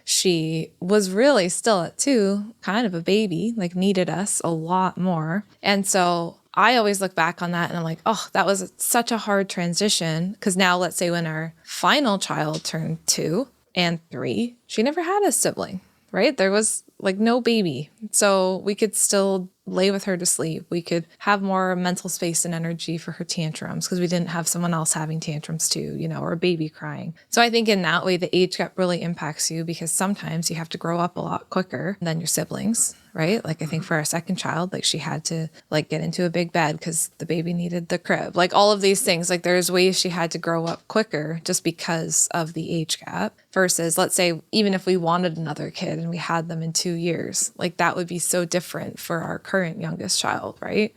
Speaker 1: She was really still at 2, kind of a baby, like needed us a lot more. And so I always look back on that and I'm like, oh, that was such a hard transition. Because now let's say when our final child turned 2 and 3, she never had a sibling, right? There was like no baby. So we could still lay with her to sleep. We could have more mental space and energy for her tantrums because we didn't have someone else having tantrums too, or a baby crying. So I think in that way, the age gap really impacts you because sometimes you have to grow up a lot quicker than your siblings, right? Like I think for our second child, like she had to like get into a big bed because the baby needed the crib. Like all of these things, like there's ways she had to grow up quicker just because of the age gap versus let's say even if we wanted another kid and we had them in 2 years, like that would be so different for our current youngest child, right?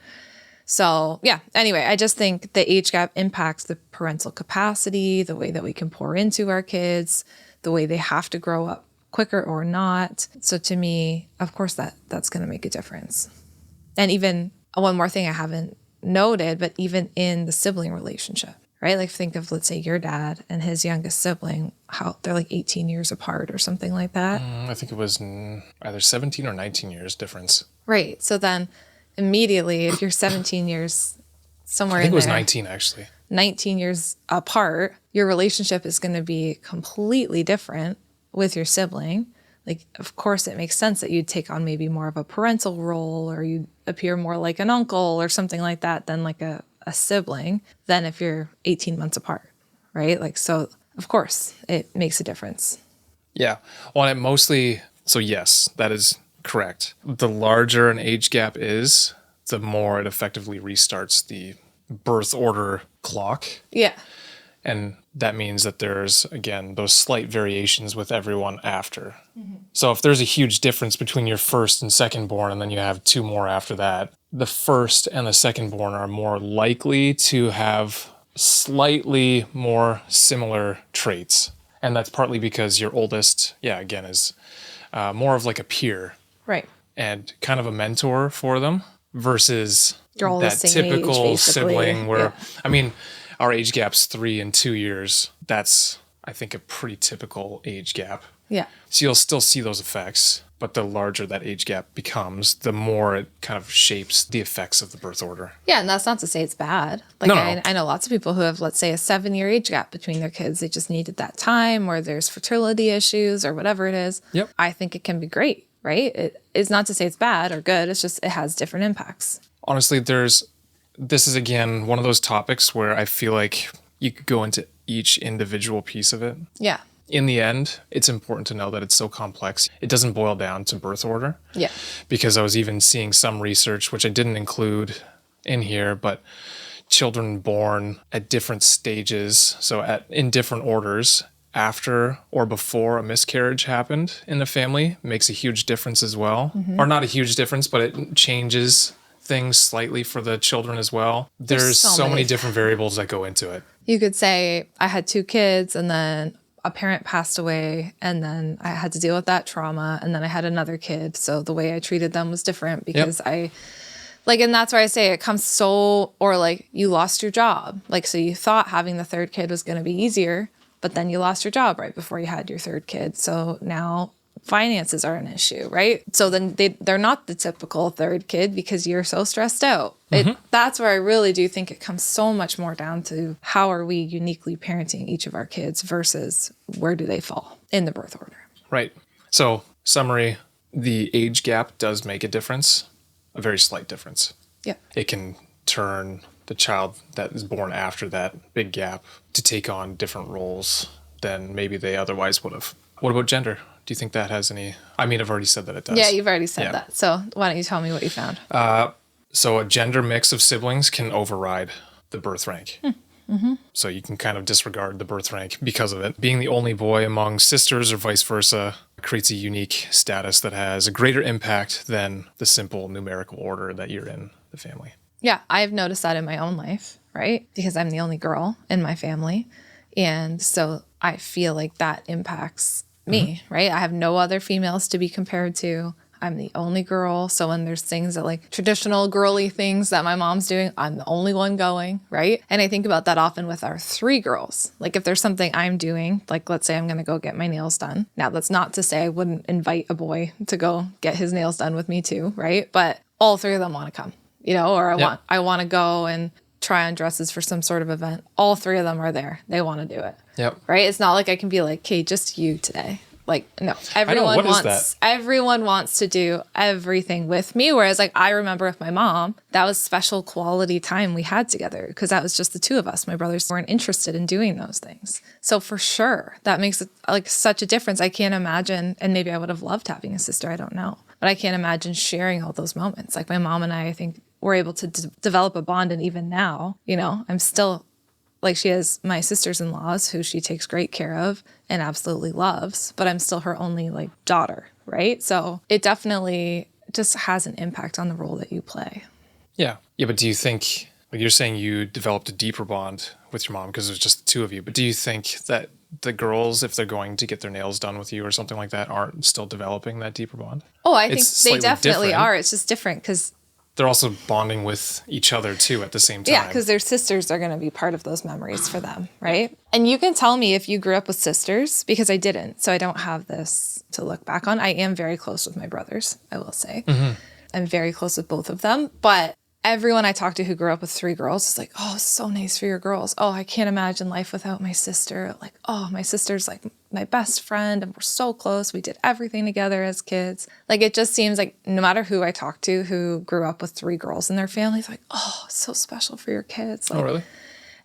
Speaker 1: So yeah, anyway, I just think the age gap impacts the parental capacity, the way that we can pour into our kids, the way they have to grow up quicker or not. So to me, of course, that's going to make a difference. And even one more thing I haven't noted, but even in the sibling relationship, right? Like think of, let's say your dad and his youngest sibling, how they're like 18 years apart or something like that.
Speaker 3: I think it was either 17 or 19 years difference.
Speaker 1: Right. So then immediately, if you're 17 years somewhere in there.
Speaker 3: I think it was 19 actually.
Speaker 1: 19 years apart, your relationship is going to be completely different with your sibling. Like, of course, it makes sense that you'd take on maybe more of a parental role or you'd appear more like an uncle or something like that than like a sibling than if you're 18 months apart, right? Like, so of course, it makes a difference.
Speaker 3: Yeah. Well, it mostly, so yes, that is correct. The larger an age gap is, the more it effectively restarts the birth order clock.
Speaker 1: Yeah.
Speaker 3: And that means that there's, again, those slight variations with everyone after. Mm-hmm. So if there's a huge difference between your first and second born, and then you have 2 more after that, the first and the second born are more likely to have slightly more similar traits. And that's partly because your oldest, again, is more of like a peer.
Speaker 1: Right.
Speaker 3: And kind of a mentor for them versus
Speaker 1: You're all
Speaker 3: that
Speaker 1: the same
Speaker 3: typical
Speaker 1: age,
Speaker 3: sibling where, I mean, our age gap's 3 and 2 years. That's, I think, a pretty typical age gap.
Speaker 1: Yeah.
Speaker 3: So you'll still see those effects, but the larger that age gap becomes, the more it kind of shapes the effects of the birth order.
Speaker 1: Yeah, and that's not to say it's bad. Like
Speaker 3: No.
Speaker 1: I know lots of people who have, let's say, a 7-year age gap between their kids. They just needed that time, or there's fertility issues, or whatever it is.
Speaker 3: Yep.
Speaker 1: I think it can be great, right? It is not to say it's bad or good. It's just it has different impacts.
Speaker 3: Honestly, this is, again, one of those topics where I feel like you could go into each individual piece of it.
Speaker 1: Yeah.
Speaker 3: In the end, it's important to know that it's so complex. It doesn't boil down to birth order.
Speaker 1: Yeah.
Speaker 3: Because I was even seeing some research, which I didn't include in here, but children born at different stages, so in different orders, after or before a miscarriage happened in the family, makes a huge difference as well. Mm-hmm. Or not a huge difference, but it changes things slightly for the children as well. There's so many different variables that go into it.
Speaker 1: You could say I had 2 kids and then a parent passed away and then I had to deal with that trauma and then I had another kid. So the way I treated them was different because and that's where I say it comes or like you lost your job. Like, so you thought having the 3rd kid was going to be easier, but then you lost your job right before you had your 3rd kid. So now finances are an issue, right? So then they're not the typical 3rd kid because you're so stressed out. Mm-hmm. That's where I really do think it comes so much more down to how are we uniquely parenting each of our kids versus where do they fall in the birth order.
Speaker 3: Right. So summary, the age gap does make a difference, a very slight difference.
Speaker 1: Yeah.
Speaker 3: It can turn the child that is born after that big gap to take on different roles than maybe they otherwise would have. What about gender? Do you think that has any... I mean, I've already said that it does.
Speaker 1: Yeah, you've already said that. So why don't you tell me what you found?
Speaker 3: So a gender mix of siblings can override the birth rank. Mm-hmm. So you can kind of disregard the birth rank because of it. Being the only boy among sisters or vice versa creates a unique status that has a greater impact than the simple numerical order that you're in the family.
Speaker 1: Yeah, I've noticed that in my own life, right? Because I'm the only girl in my family. And so I feel like that impacts me, right? I have no other females to be compared to. I'm the only girl. So when there's things that like traditional girly things that my mom's doing, I'm the only one going, right? And I think about that often with our 3 girls. Like if there's something I'm doing, like let's say I'm going to go get my nails done. Now that's not to say I wouldn't invite a boy to go get his nails done with me too, right? But all 3 of them want to come, or I want to go and try on dresses for some sort of event. All 3 of them are there. They want to do it.
Speaker 3: Yep.
Speaker 1: Right? It's not like I can be like, okay, just you today. Like, no, everyone wants to do everything with me. Whereas like, I remember with my mom, that was special quality time we had together because that was just the 2 of us. My brothers weren't interested in doing those things. So for sure, that makes it like such a difference. I can't imagine, and maybe I would have loved having a sister. I don't know, but I can't imagine sharing all those moments. Like my mom and I think we're able to develop a bond. And even now, I'm still like, she has my sisters-in-laws who she takes great care of and absolutely loves, but I'm still her only like daughter, right? So it definitely just has an impact on the role that you play.
Speaker 3: Yeah. Yeah, but do you think, like you're saying you developed a deeper bond with your mom because it was just the 2 of you, but do you think that the girls, if they're going to get their nails done with you or something like that, aren't still developing that deeper bond?
Speaker 1: Oh, I think they definitely
Speaker 3: different.
Speaker 1: are. It's just different because
Speaker 3: they're also bonding with each other too at the same time.
Speaker 1: Yeah, because their sisters are going to be part of those memories for them, right? And you can tell me if you grew up with sisters, because I didn't. So I don't have this to look back on. I am very close with my brothers, I will say. Mm-hmm. I'm very close with both of them. But everyone I talk to who grew up with 3 girls is like, oh, it's so nice for your girls. Oh, I can't imagine life without my sister. Like, oh, my sister's like my best friend and we're so close. We did everything together as kids. Like, it just seems like no matter who I talk to who grew up with 3 girls in their family, it's like, oh, it's so special for your kids. Like,
Speaker 3: oh, really?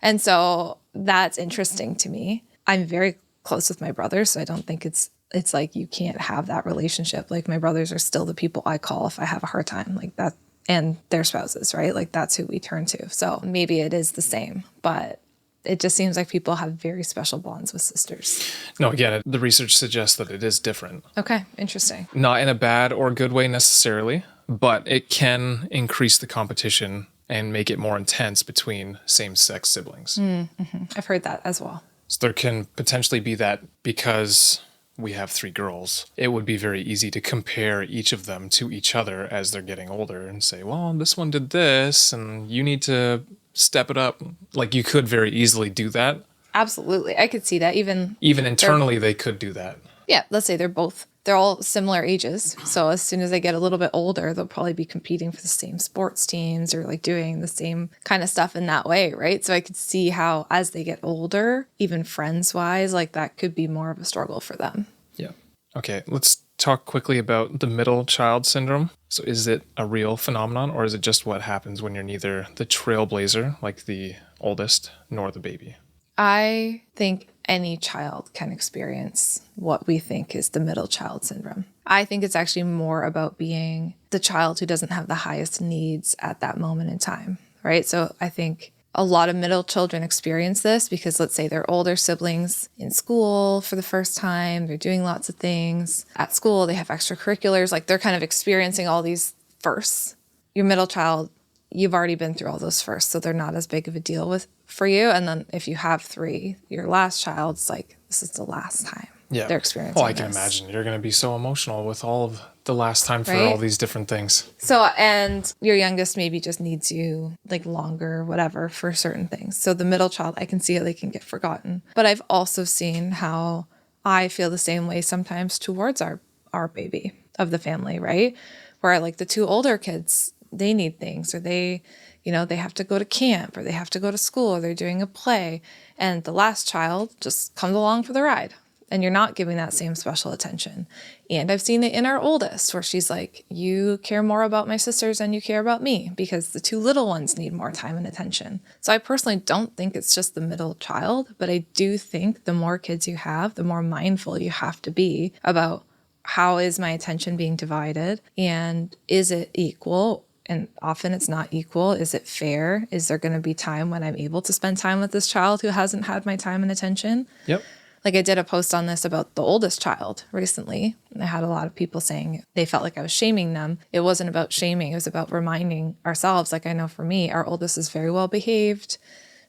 Speaker 1: And so that's interesting to me. I'm very close with my brothers, so I don't think it's like you can't have that relationship. Like, my brothers are still the people I call if I have a hard time, like that. And their spouses, right? Like, that's who we turn to. So maybe it is the same, but it just seems like people have very special bonds with sisters.
Speaker 3: No, again, the research suggests that it is different.
Speaker 1: Okay, interesting.
Speaker 3: Not in a bad or good way necessarily, but it can increase the competition and make it more intense between same-sex siblings.
Speaker 1: Mm-hmm. I've heard that as well.
Speaker 3: So there can potentially be that because we have 3 girls, it would be very easy to compare each of them to each other as they're getting older and say, well, this one did this and you need to step it up. Like, you could very easily do that.
Speaker 1: Absolutely. I could see that. Even
Speaker 3: internally, they could do that.
Speaker 1: Yeah. Let's say they're all similar ages. So as soon as they get a little bit older, they'll probably be competing for the same sports teams or like doing the same kind of stuff in that way, right? So I could see how as they get older, even friends-wise, like that could be more of a struggle for them.
Speaker 3: Yeah. Okay, let's talk quickly about the middle child syndrome. So is it a real phenomenon or is it just what happens when you're neither the trailblazer, like the oldest, nor the baby?
Speaker 1: I think any child can experience what we think is the middle child syndrome. I think it's actually more about being the child who doesn't have the highest needs at that moment in time, right? So I think a lot of middle children experience this because let's say they're older siblings in school for the first time, they're doing lots of things. At school, they have extracurriculars, like they're kind of experiencing all these firsts. Your middle child, you've already been through all those firsts, so they're not as big of a deal for you. And then if you have 3, your last child's like, this is the last time they're experiencing
Speaker 3: I can imagine you're going to be so emotional with all of the last time for all these different things.
Speaker 1: So, and your youngest maybe just needs you like longer, whatever, for certain things. So the middle child, I can see how they can get forgotten. But I've also seen how I feel the same way sometimes towards our baby of the family, right? Where like the 2 older kids, they need things or they have to go to camp or they have to go to school or they're doing a play. And the last child just comes along for the ride and you're not giving that same special attention. And I've seen it in our oldest where she's like, you care more about my sisters than you care about me because the 2 little ones need more time and attention. So I personally don't think it's just the middle child, but I do think the more kids you have, the more mindful you have to be about how is my attention being divided and is it equal? And often it's not equal. Is it fair? Is there going to be time when I'm able to spend time with this child who hasn't had my time and attention?
Speaker 3: Yep.
Speaker 1: Like I did a post on this about the oldest child recently. And I had a lot of people saying they felt like I was shaming them. It wasn't about shaming. It was about reminding ourselves. Like I know for me, our oldest is very well behaved.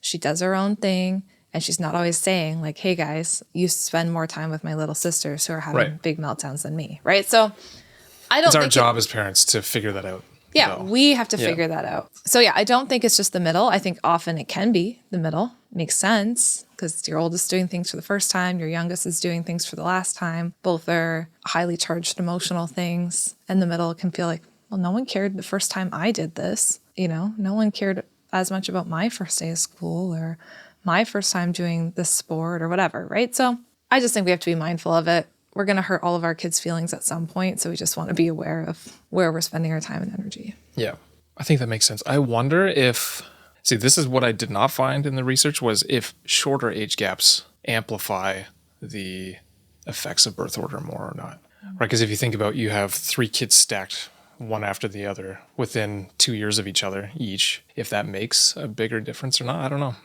Speaker 1: She does her own thing. And she's not always saying like, hey guys, you spend more time with my little sisters who are having big meltdowns than me. Right. So I don't
Speaker 3: It's
Speaker 1: think
Speaker 3: our job as parents to figure that out.
Speaker 1: Yeah,
Speaker 3: though.
Speaker 1: we have to figure that out. So yeah, I don't think it's just the middle. I think often it can be the middle. Makes sense because your oldest is doing things for the first time. Your youngest is doing things for the last time. Both are highly charged emotional things. And the middle can feel like, well, no one cared the first time I did this. You know, no one cared as much about my first day of school or my first time doing this sport or whatever, right? So I just think we have to be mindful of it. We're going to hurt all of our kids' feelings at some point. So we just want to be aware of where we're spending our time and energy.
Speaker 3: Yeah, I think that makes sense. I wonder if, see, this is what I did not find in the research was if shorter age gaps amplify the effects of birth order more or not. Right? Because if you think about, you have 3 kids stacked one after the other within 2 years of each other each, if that makes a bigger difference or not, I don't know.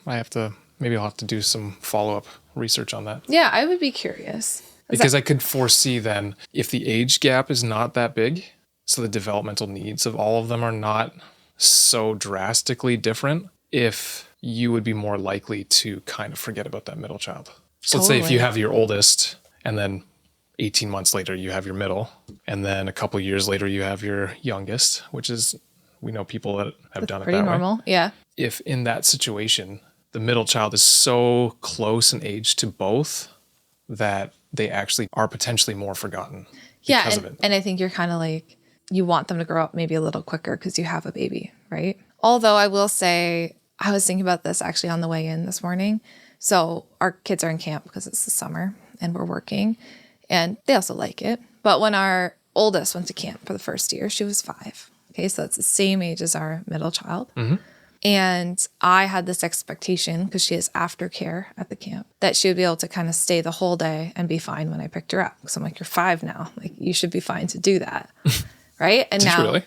Speaker 3: Maybe I'll have to do some follow-up research on that.
Speaker 1: Yeah, I would be curious.
Speaker 3: Because I could foresee then if the age gap is not that big, so the developmental needs of all of them are not so drastically different, if you would be more likely to kind of forget about that middle child. So let's say if you have your oldest and then 18 months later you have your middle, and then a couple of years later you have your youngest, which is, we know people that have done it that way.
Speaker 1: Pretty normal, yeah.
Speaker 3: If in that situation, the middle child is so close in age to both that they actually are potentially more forgotten because of it.
Speaker 1: And I think you're kind of like, you want them to grow up maybe a little quicker because you have a baby, right? Although I will say, I was thinking about this actually on the way in this morning. So our kids are in camp because it's the summer and we're working and they also like it. But when our oldest went to camp for the first year, she was 5. Okay, so that's the same age as our middle child. Mm-hmm. And I had this expectation, because she has aftercare at the camp, that she would be able to kind of stay the whole day and be fine when I picked her up. Because I'm like, you're 5 now. Like, you should be fine to do that. Right? And now,
Speaker 3: really?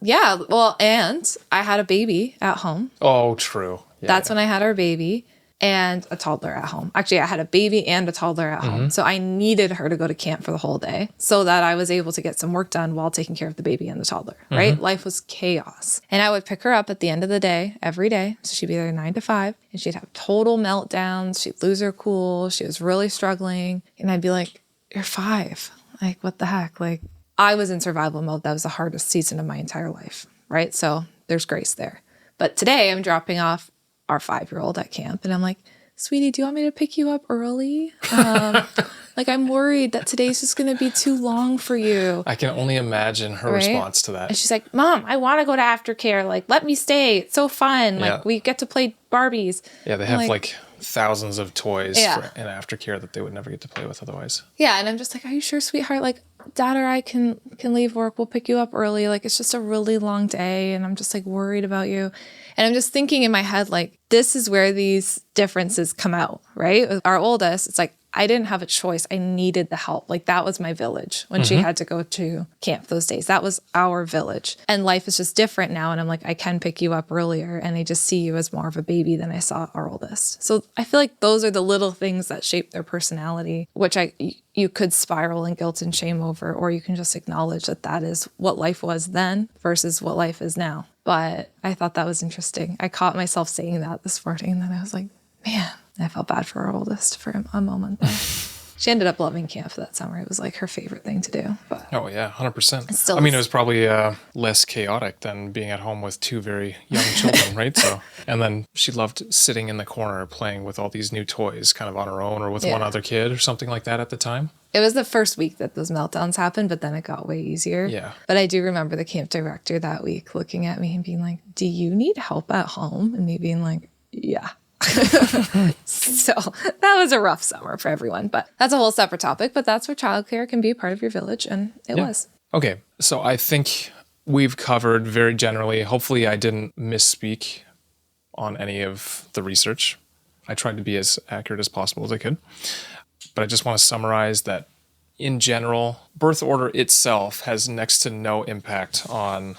Speaker 1: Yeah. Well, and I had a baby at home.
Speaker 3: Oh, true. Yeah,
Speaker 1: That's when I had our baby and a toddler at home. Actually, I had a baby and a toddler at home. So I needed her to go to camp for the whole day so that I was able to get some work done while taking care of the baby and the toddler, right? Life was chaos. And I would pick her up at the end of the day, every day. So she'd be there 9 to 5 and she'd have total meltdowns. She'd lose her cool. She was really struggling. And I'd be like, you're 5. Like, what the heck? Like, I was in survival mode. That was the hardest season of my entire life, right? So there's grace there. But today I'm dropping off our 5-year-old at camp. And I'm like, sweetie, do you want me to pick you up early? Like, I'm worried that today's just going to be too long for you.
Speaker 3: I can only imagine her response to that.
Speaker 1: And she's like, Mom, I want to go to aftercare. Like, let me stay. It's so fun. Like, we get to play Barbies.
Speaker 3: Yeah, they have like thousands of toys in aftercare that they would never get to play with otherwise.
Speaker 1: Yeah, and I'm just like, are you sure, sweetheart? Like, Dad or I can leave work. We'll pick you up early. Like, it's just a really long day. And I'm just like worried about you. And I'm just thinking in my head, like, this is where these differences come out, right? With our oldest, it's like, I didn't have a choice. I needed the help. Like, that was my village when she had to go to camp those days. That was our village. And life is just different now. And I'm like, I can pick you up earlier. And I just see you as more of a baby than I saw our oldest. So I feel like those are the little things that shape their personality, which you could spiral in guilt and shame over, or you can just acknowledge that that is what life was then versus what life is now. But I thought that was interesting. I caught myself saying that this morning, and then I was like, man, I felt bad for our oldest for a moment there. She ended up loving camp that summer. It was like her favorite thing to do. But
Speaker 3: oh, yeah, 100%. I mean, it was probably less chaotic than being at home with 2 very young children, right? So, and then she loved sitting in the corner playing with all these new toys kind of on her own or with one other kid or something like that at the time.
Speaker 1: It was the first week that those meltdowns happened, but then it got way easier. Yeah. But I do remember the camp director that week looking at me and being like, do you need help at home? And me being like, yeah. So that was a rough summer for everyone, but that's a whole separate topic. But that's where childcare can be a part of your village, and it was.
Speaker 3: Okay. So I think we've covered very generally. Hopefully I didn't misspeak on any of the research. I tried to be as accurate as possible as I could. But I just want to summarize that in general, birth order itself has next to no impact on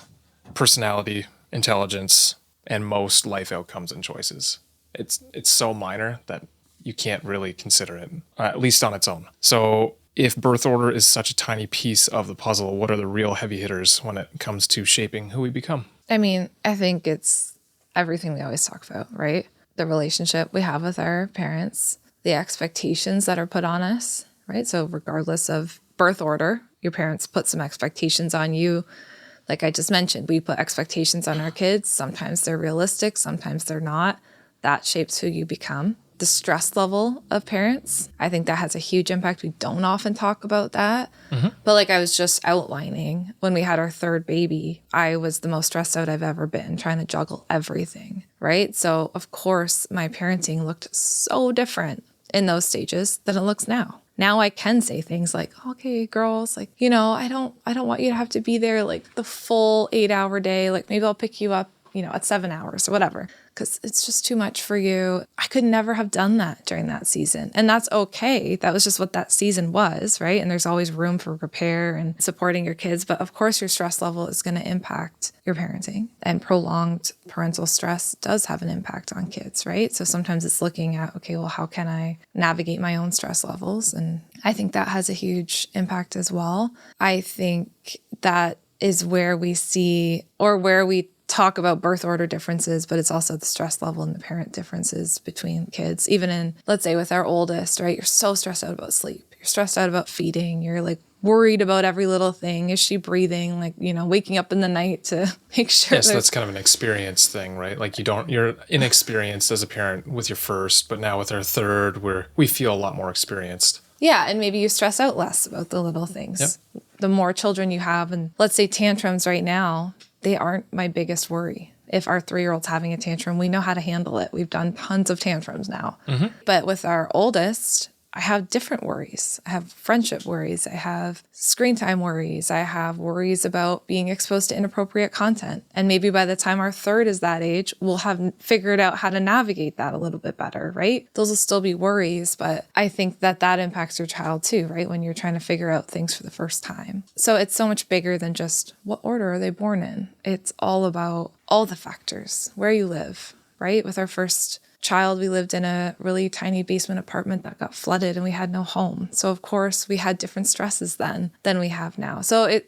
Speaker 3: personality, intelligence, and most life outcomes and choices. It's so minor that you can't really consider it, at least on its own. So if birth order is such a tiny piece of the puzzle, what are the real heavy hitters when it comes to shaping who we become?
Speaker 1: I mean, I think it's everything we always talk about, right? the relationship we have with our parents, the expectations that are put on us, right? So regardless of birth order, your parents put some expectations on you. Like I just mentioned, we put expectations on our kids. Sometimes they're realistic, sometimes they're not. That shapes who you become. The stress level of parents, I think that has a huge impact. We don't often talk about that. But like I was just outlining, when we had our third baby, I was the most stressed out I've ever been, trying to juggle everything, right? So of course, my parenting looked so different in those stages than it looks now. Now I can say things like, okay, girls, like, I don't want you to have to be there like the full 8-hour day. Like maybe I'll pick you up, at 7 hours or whatever, because it's just too much for you. I could never have done that during that season. And that's okay. That was just what that season was, right? And there's always room for repair and supporting your kids. But of course, your stress level is going to impact your parenting. And prolonged parental stress does have an impact on kids, right? So sometimes it's looking at, okay, well, how can I navigate my own stress levels? And I think that has a huge impact as well. I think that is where we see, or where we talk about birth order differences, but it's also the stress level and the parent differences between kids. Even in, let's say with our oldest, right? You're so stressed out about sleep. You're stressed out about feeding. You're like worried about every little thing. Is she breathing? Like, waking up in the night to make sure.
Speaker 3: Yes, that's kind of an experience thing, right? Like you're inexperienced as a parent with your first, but now with our third, we feel a lot more experienced.
Speaker 1: Yeah, and maybe you stress out less about the little things. Yep. The more children you have, and let's say tantrums right now, they aren't my biggest worry. If our 3-year-old's having a tantrum, we know how to handle it. We've done tons of tantrums now. But with our oldest, I have different worries. I have friendship worries. I have screen time worries. I have worries about being exposed to inappropriate content. And maybe by the time our third is that age, we'll have figured out how to navigate that a little bit better, right? Those will still be worries, but I think that impacts your child too, right? When you're trying to figure out things for the first time. So it's so much bigger than just what order are they born in? It's all about all the factors, where you live, right? With our first child, we lived in a really tiny basement apartment that got flooded and we had no home. So of course we had different stresses then than we have now. So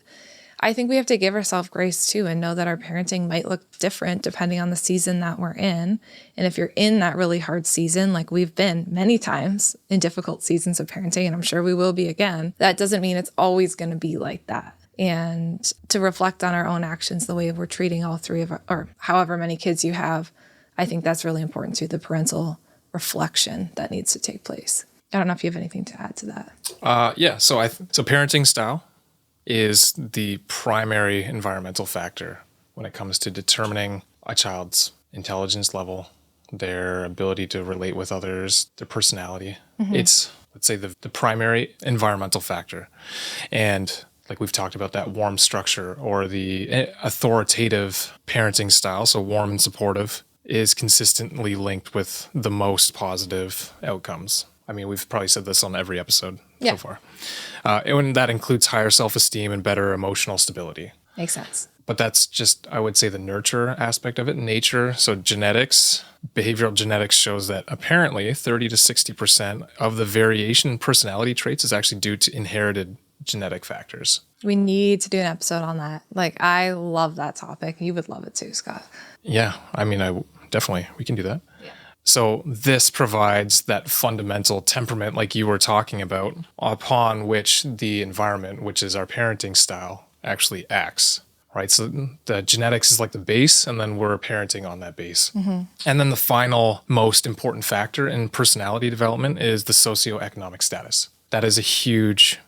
Speaker 1: I think we have to give ourselves grace too and know that our parenting might look different depending on the season that we're in. And if you're in that really hard season, like we've been many times in difficult seasons of parenting, and I'm sure we will be again, that doesn't mean it's always going to be like that. And to reflect on our own actions, the way we're treating all three of our, or however many kids you have, I think that's really important too, the parental reflection that needs to take place. I don't know if you have anything to add to that.
Speaker 3: Yeah. So parenting style is the primary environmental factor when it comes to determining a child's intelligence level, their ability to relate with others, their personality. It's, let's say, the primary environmental factor. And like we've talked about, that warm structure or the authoritative parenting style, so warm and supportive, is consistently linked with the most positive outcomes. I mean, we've probably said this on every episode so far. And that includes higher self-esteem and better emotional stability.
Speaker 1: Makes sense.
Speaker 3: But that's just, I would say, the nurture aspect of it, nature. So genetics, behavioral genetics shows that apparently 30 to 60% of the variation in personality traits is actually due to inherited genetic factors.
Speaker 1: We need to do an episode on that. Like, I love that topic. You would love it too, Scott.
Speaker 3: Yeah, I mean, definitely, we can do that. Yeah. So this provides that fundamental temperament, like you were talking about, upon which the environment, which is our parenting style, actually acts, right? So the genetics is like the base, and then we're parenting on that base. And then the final most important factor in personality development is the socioeconomic status. That is a huge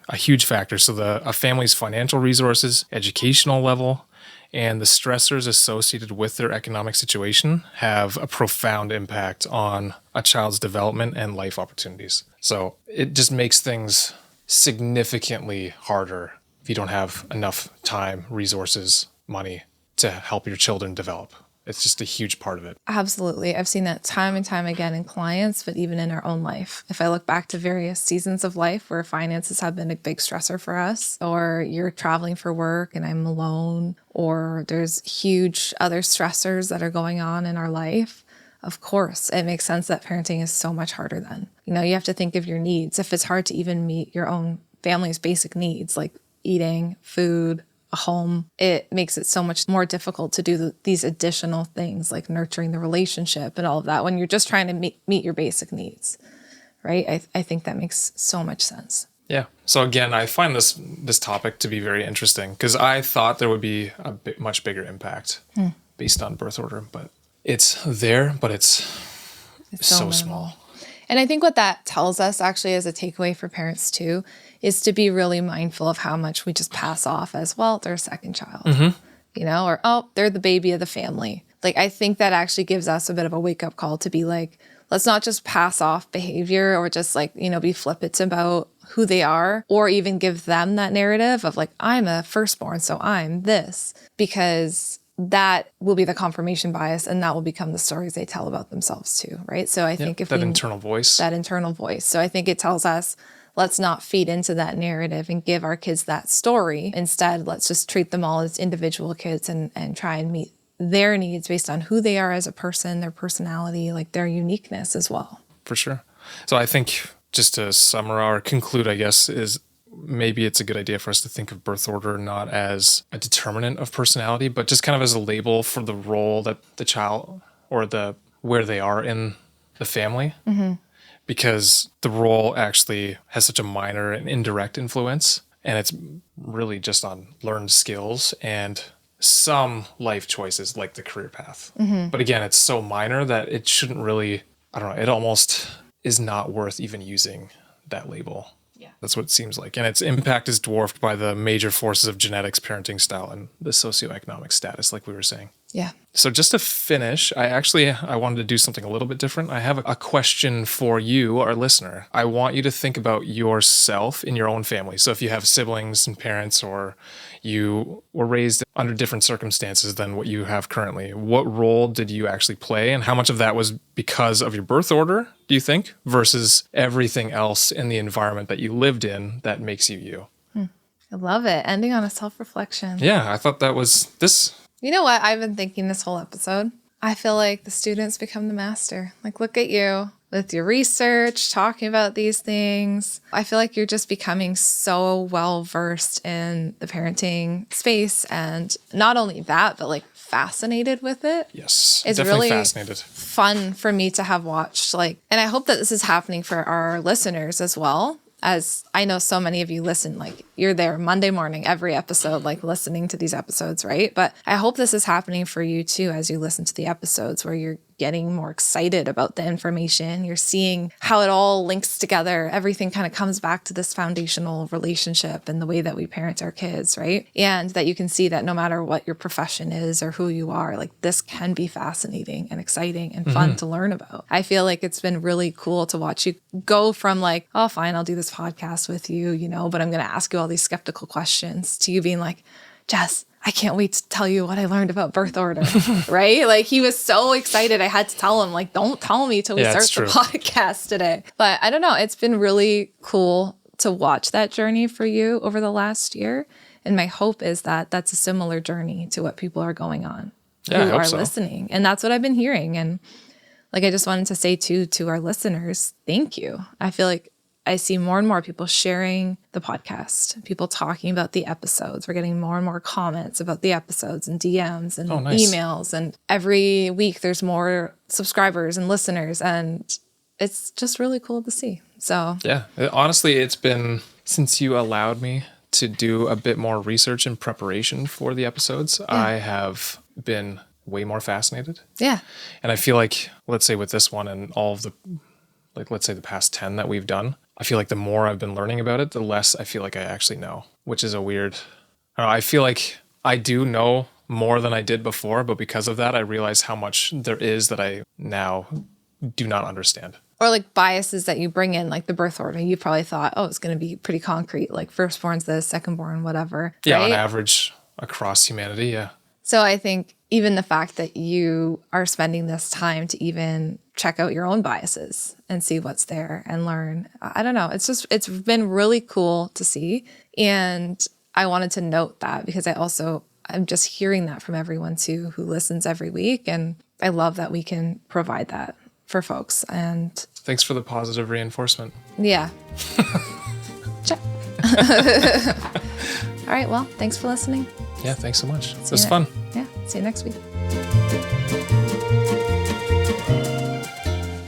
Speaker 3: factor. So a family's financial resources, educational level, and the stressors associated with their economic situation have a profound impact on a child's development and life opportunities. So it just makes things significantly harder if you don't have enough time, resources, money to help your children develop. It's just a huge part of it.
Speaker 1: Absolutely. I've seen that time and time again in clients, but even in our own life. If I look back to various seasons of life where finances have been a big stressor for us, or you're traveling for work and I'm alone, or there's huge other stressors that are going on in our life, of course, it makes sense that parenting is so much harder then. You have to think of your needs. If it's hard to even meet your own family's basic needs, like eating, food, a home, it makes it so much more difficult to do these additional things like nurturing the relationship and all of that when you're just trying to meet your basic needs, right? I think that makes so much sense.
Speaker 3: Yeah. So again, I find this topic to be very interesting because I thought there would be a much bigger impact based on birth order, but it's there, but it's so small.
Speaker 1: And I think what that tells us actually as a takeaway for parents too is to be really mindful of how much we just pass off as, well, they're a second child, you know, or, oh, they're the baby of the family. Like, I think that actually gives us a bit of a wake up call to be like, let's not just pass off behavior or just like, you know, be flippant about who they are or even give them that narrative of like, I'm a firstborn, so I'm this, because that will be the confirmation bias and that will become the stories they tell about themselves too, right? So I think if that internal voice. So I think it tells us, let's not feed into that narrative and give our kids that story. Instead, let's just treat them all as individual kids and try and meet their needs based on who they are as a person, their personality, like their uniqueness as well.
Speaker 3: For sure. So I think just to summarize or conclude, I guess, is maybe it's a good idea for us to think of birth order not as a determinant of personality, but just kind of as a label for the role that the child or where they are in the family. Because the role actually has such a minor and indirect influence, and it's really just on learned skills and some life choices like the career path. But again, it's so minor that it shouldn't really, I don't know, it almost is not worth even using that label. Yeah. That's what it seems like. And its impact is dwarfed by the major forces of genetics, parenting style, and the socioeconomic status, like we were saying.
Speaker 1: Yeah.
Speaker 3: So just to finish, I wanted to do something a little bit different. I have a question for you, our listener. I want you to think about yourself in your own family. So if you have siblings and parents, or you were raised under different circumstances than what you have currently, what role did you actually play? And how much of that was because of your birth order, do you think, versus everything else in the environment that you lived in that makes you you?
Speaker 1: I love it. Ending on a self-reflection.
Speaker 3: Yeah, I thought that was this.
Speaker 1: You know what? I've been thinking this whole episode. I feel like the students become the master. Like, look at you with your research, talking about these things. I feel like you're just becoming so well-versed in the parenting space. And not only that, but like fascinated with it.
Speaker 3: Yes,
Speaker 1: it's
Speaker 3: definitely
Speaker 1: really
Speaker 3: fascinated.
Speaker 1: Fun for me to have watched. Like, and I hope that this is happening for our listeners as well. As I know so many of you listen, like you're there Monday morning, every episode, like listening to these episodes, right? But I hope this is happening for you too, as you listen to the episodes, where you're getting more excited about the information. You're seeing how it all links together. Everything kind of comes back to this foundational relationship and the way that we parent our kids, right? And that you can see that no matter what your profession is or who you are, like this can be fascinating and exciting and fun to learn about. I feel like it's been really cool to watch you go from like, oh, fine, I'll do this podcast with you, you know, but I'm going to ask you all these skeptical questions, to you being like, Jess, I can't wait to tell you what I learned about birth order, right? Like he was so excited. I had to tell him, like, don't tell me till we start the podcast today. But I don't know. It's been really cool to watch that journey for you over the last year. And my hope is that that's a similar journey to what people are going on who are listening. And that's what I've been hearing. And like, I just wanted to say too, to our listeners, thank you. I feel like I see more and more people sharing the podcast, people talking about the episodes. We're getting more and more comments about the episodes and DMs and emails. And every week there's more subscribers and listeners. And it's just really cool to see. So
Speaker 3: yeah, honestly, it's been since you allowed me to do a bit more research and preparation for the episodes, I have been way more fascinated.
Speaker 1: Yeah.
Speaker 3: And I feel like, let's say with this one and all of the, like, let's say the past 10 that we've done, I feel like the more I've been learning about it, the less I feel like I actually know, which is a weird, I feel like I do know more than I did before, but because of that, I realize how much there is that I now do not understand.
Speaker 1: Or like biases that you bring in, like the birth order. You probably thought, oh, it's going to be pretty concrete, like firstborn's this, secondborn, whatever.
Speaker 3: Yeah,
Speaker 1: right?
Speaker 3: On average across humanity, yeah.
Speaker 1: So I think even the fact that you are spending this time to even check out your own biases and see what's there and learn, I don't know. It's been really cool to see. And I wanted to note that because I'm just hearing that from everyone too, who listens every week. And I love that we can provide that for folks. And
Speaker 3: thanks for the positive reinforcement.
Speaker 1: Yeah. Check. All right. Well, thanks for listening.
Speaker 3: Yeah, thanks so much. It was fun.
Speaker 1: Yeah, see you next week.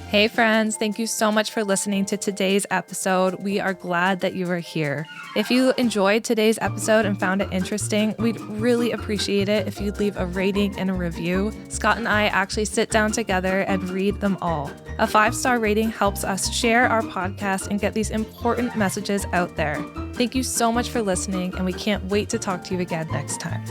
Speaker 1: Hey friends, thank you so much for listening to today's episode. We are glad that you are here. If you enjoyed today's episode and found it interesting, we'd really appreciate it if you'd leave a rating and a review. Scott and I actually sit down together and read them all. A 5-star rating helps us share our podcast and get these important messages out there. Thank you so much for listening, and we can't wait to talk to you again next time.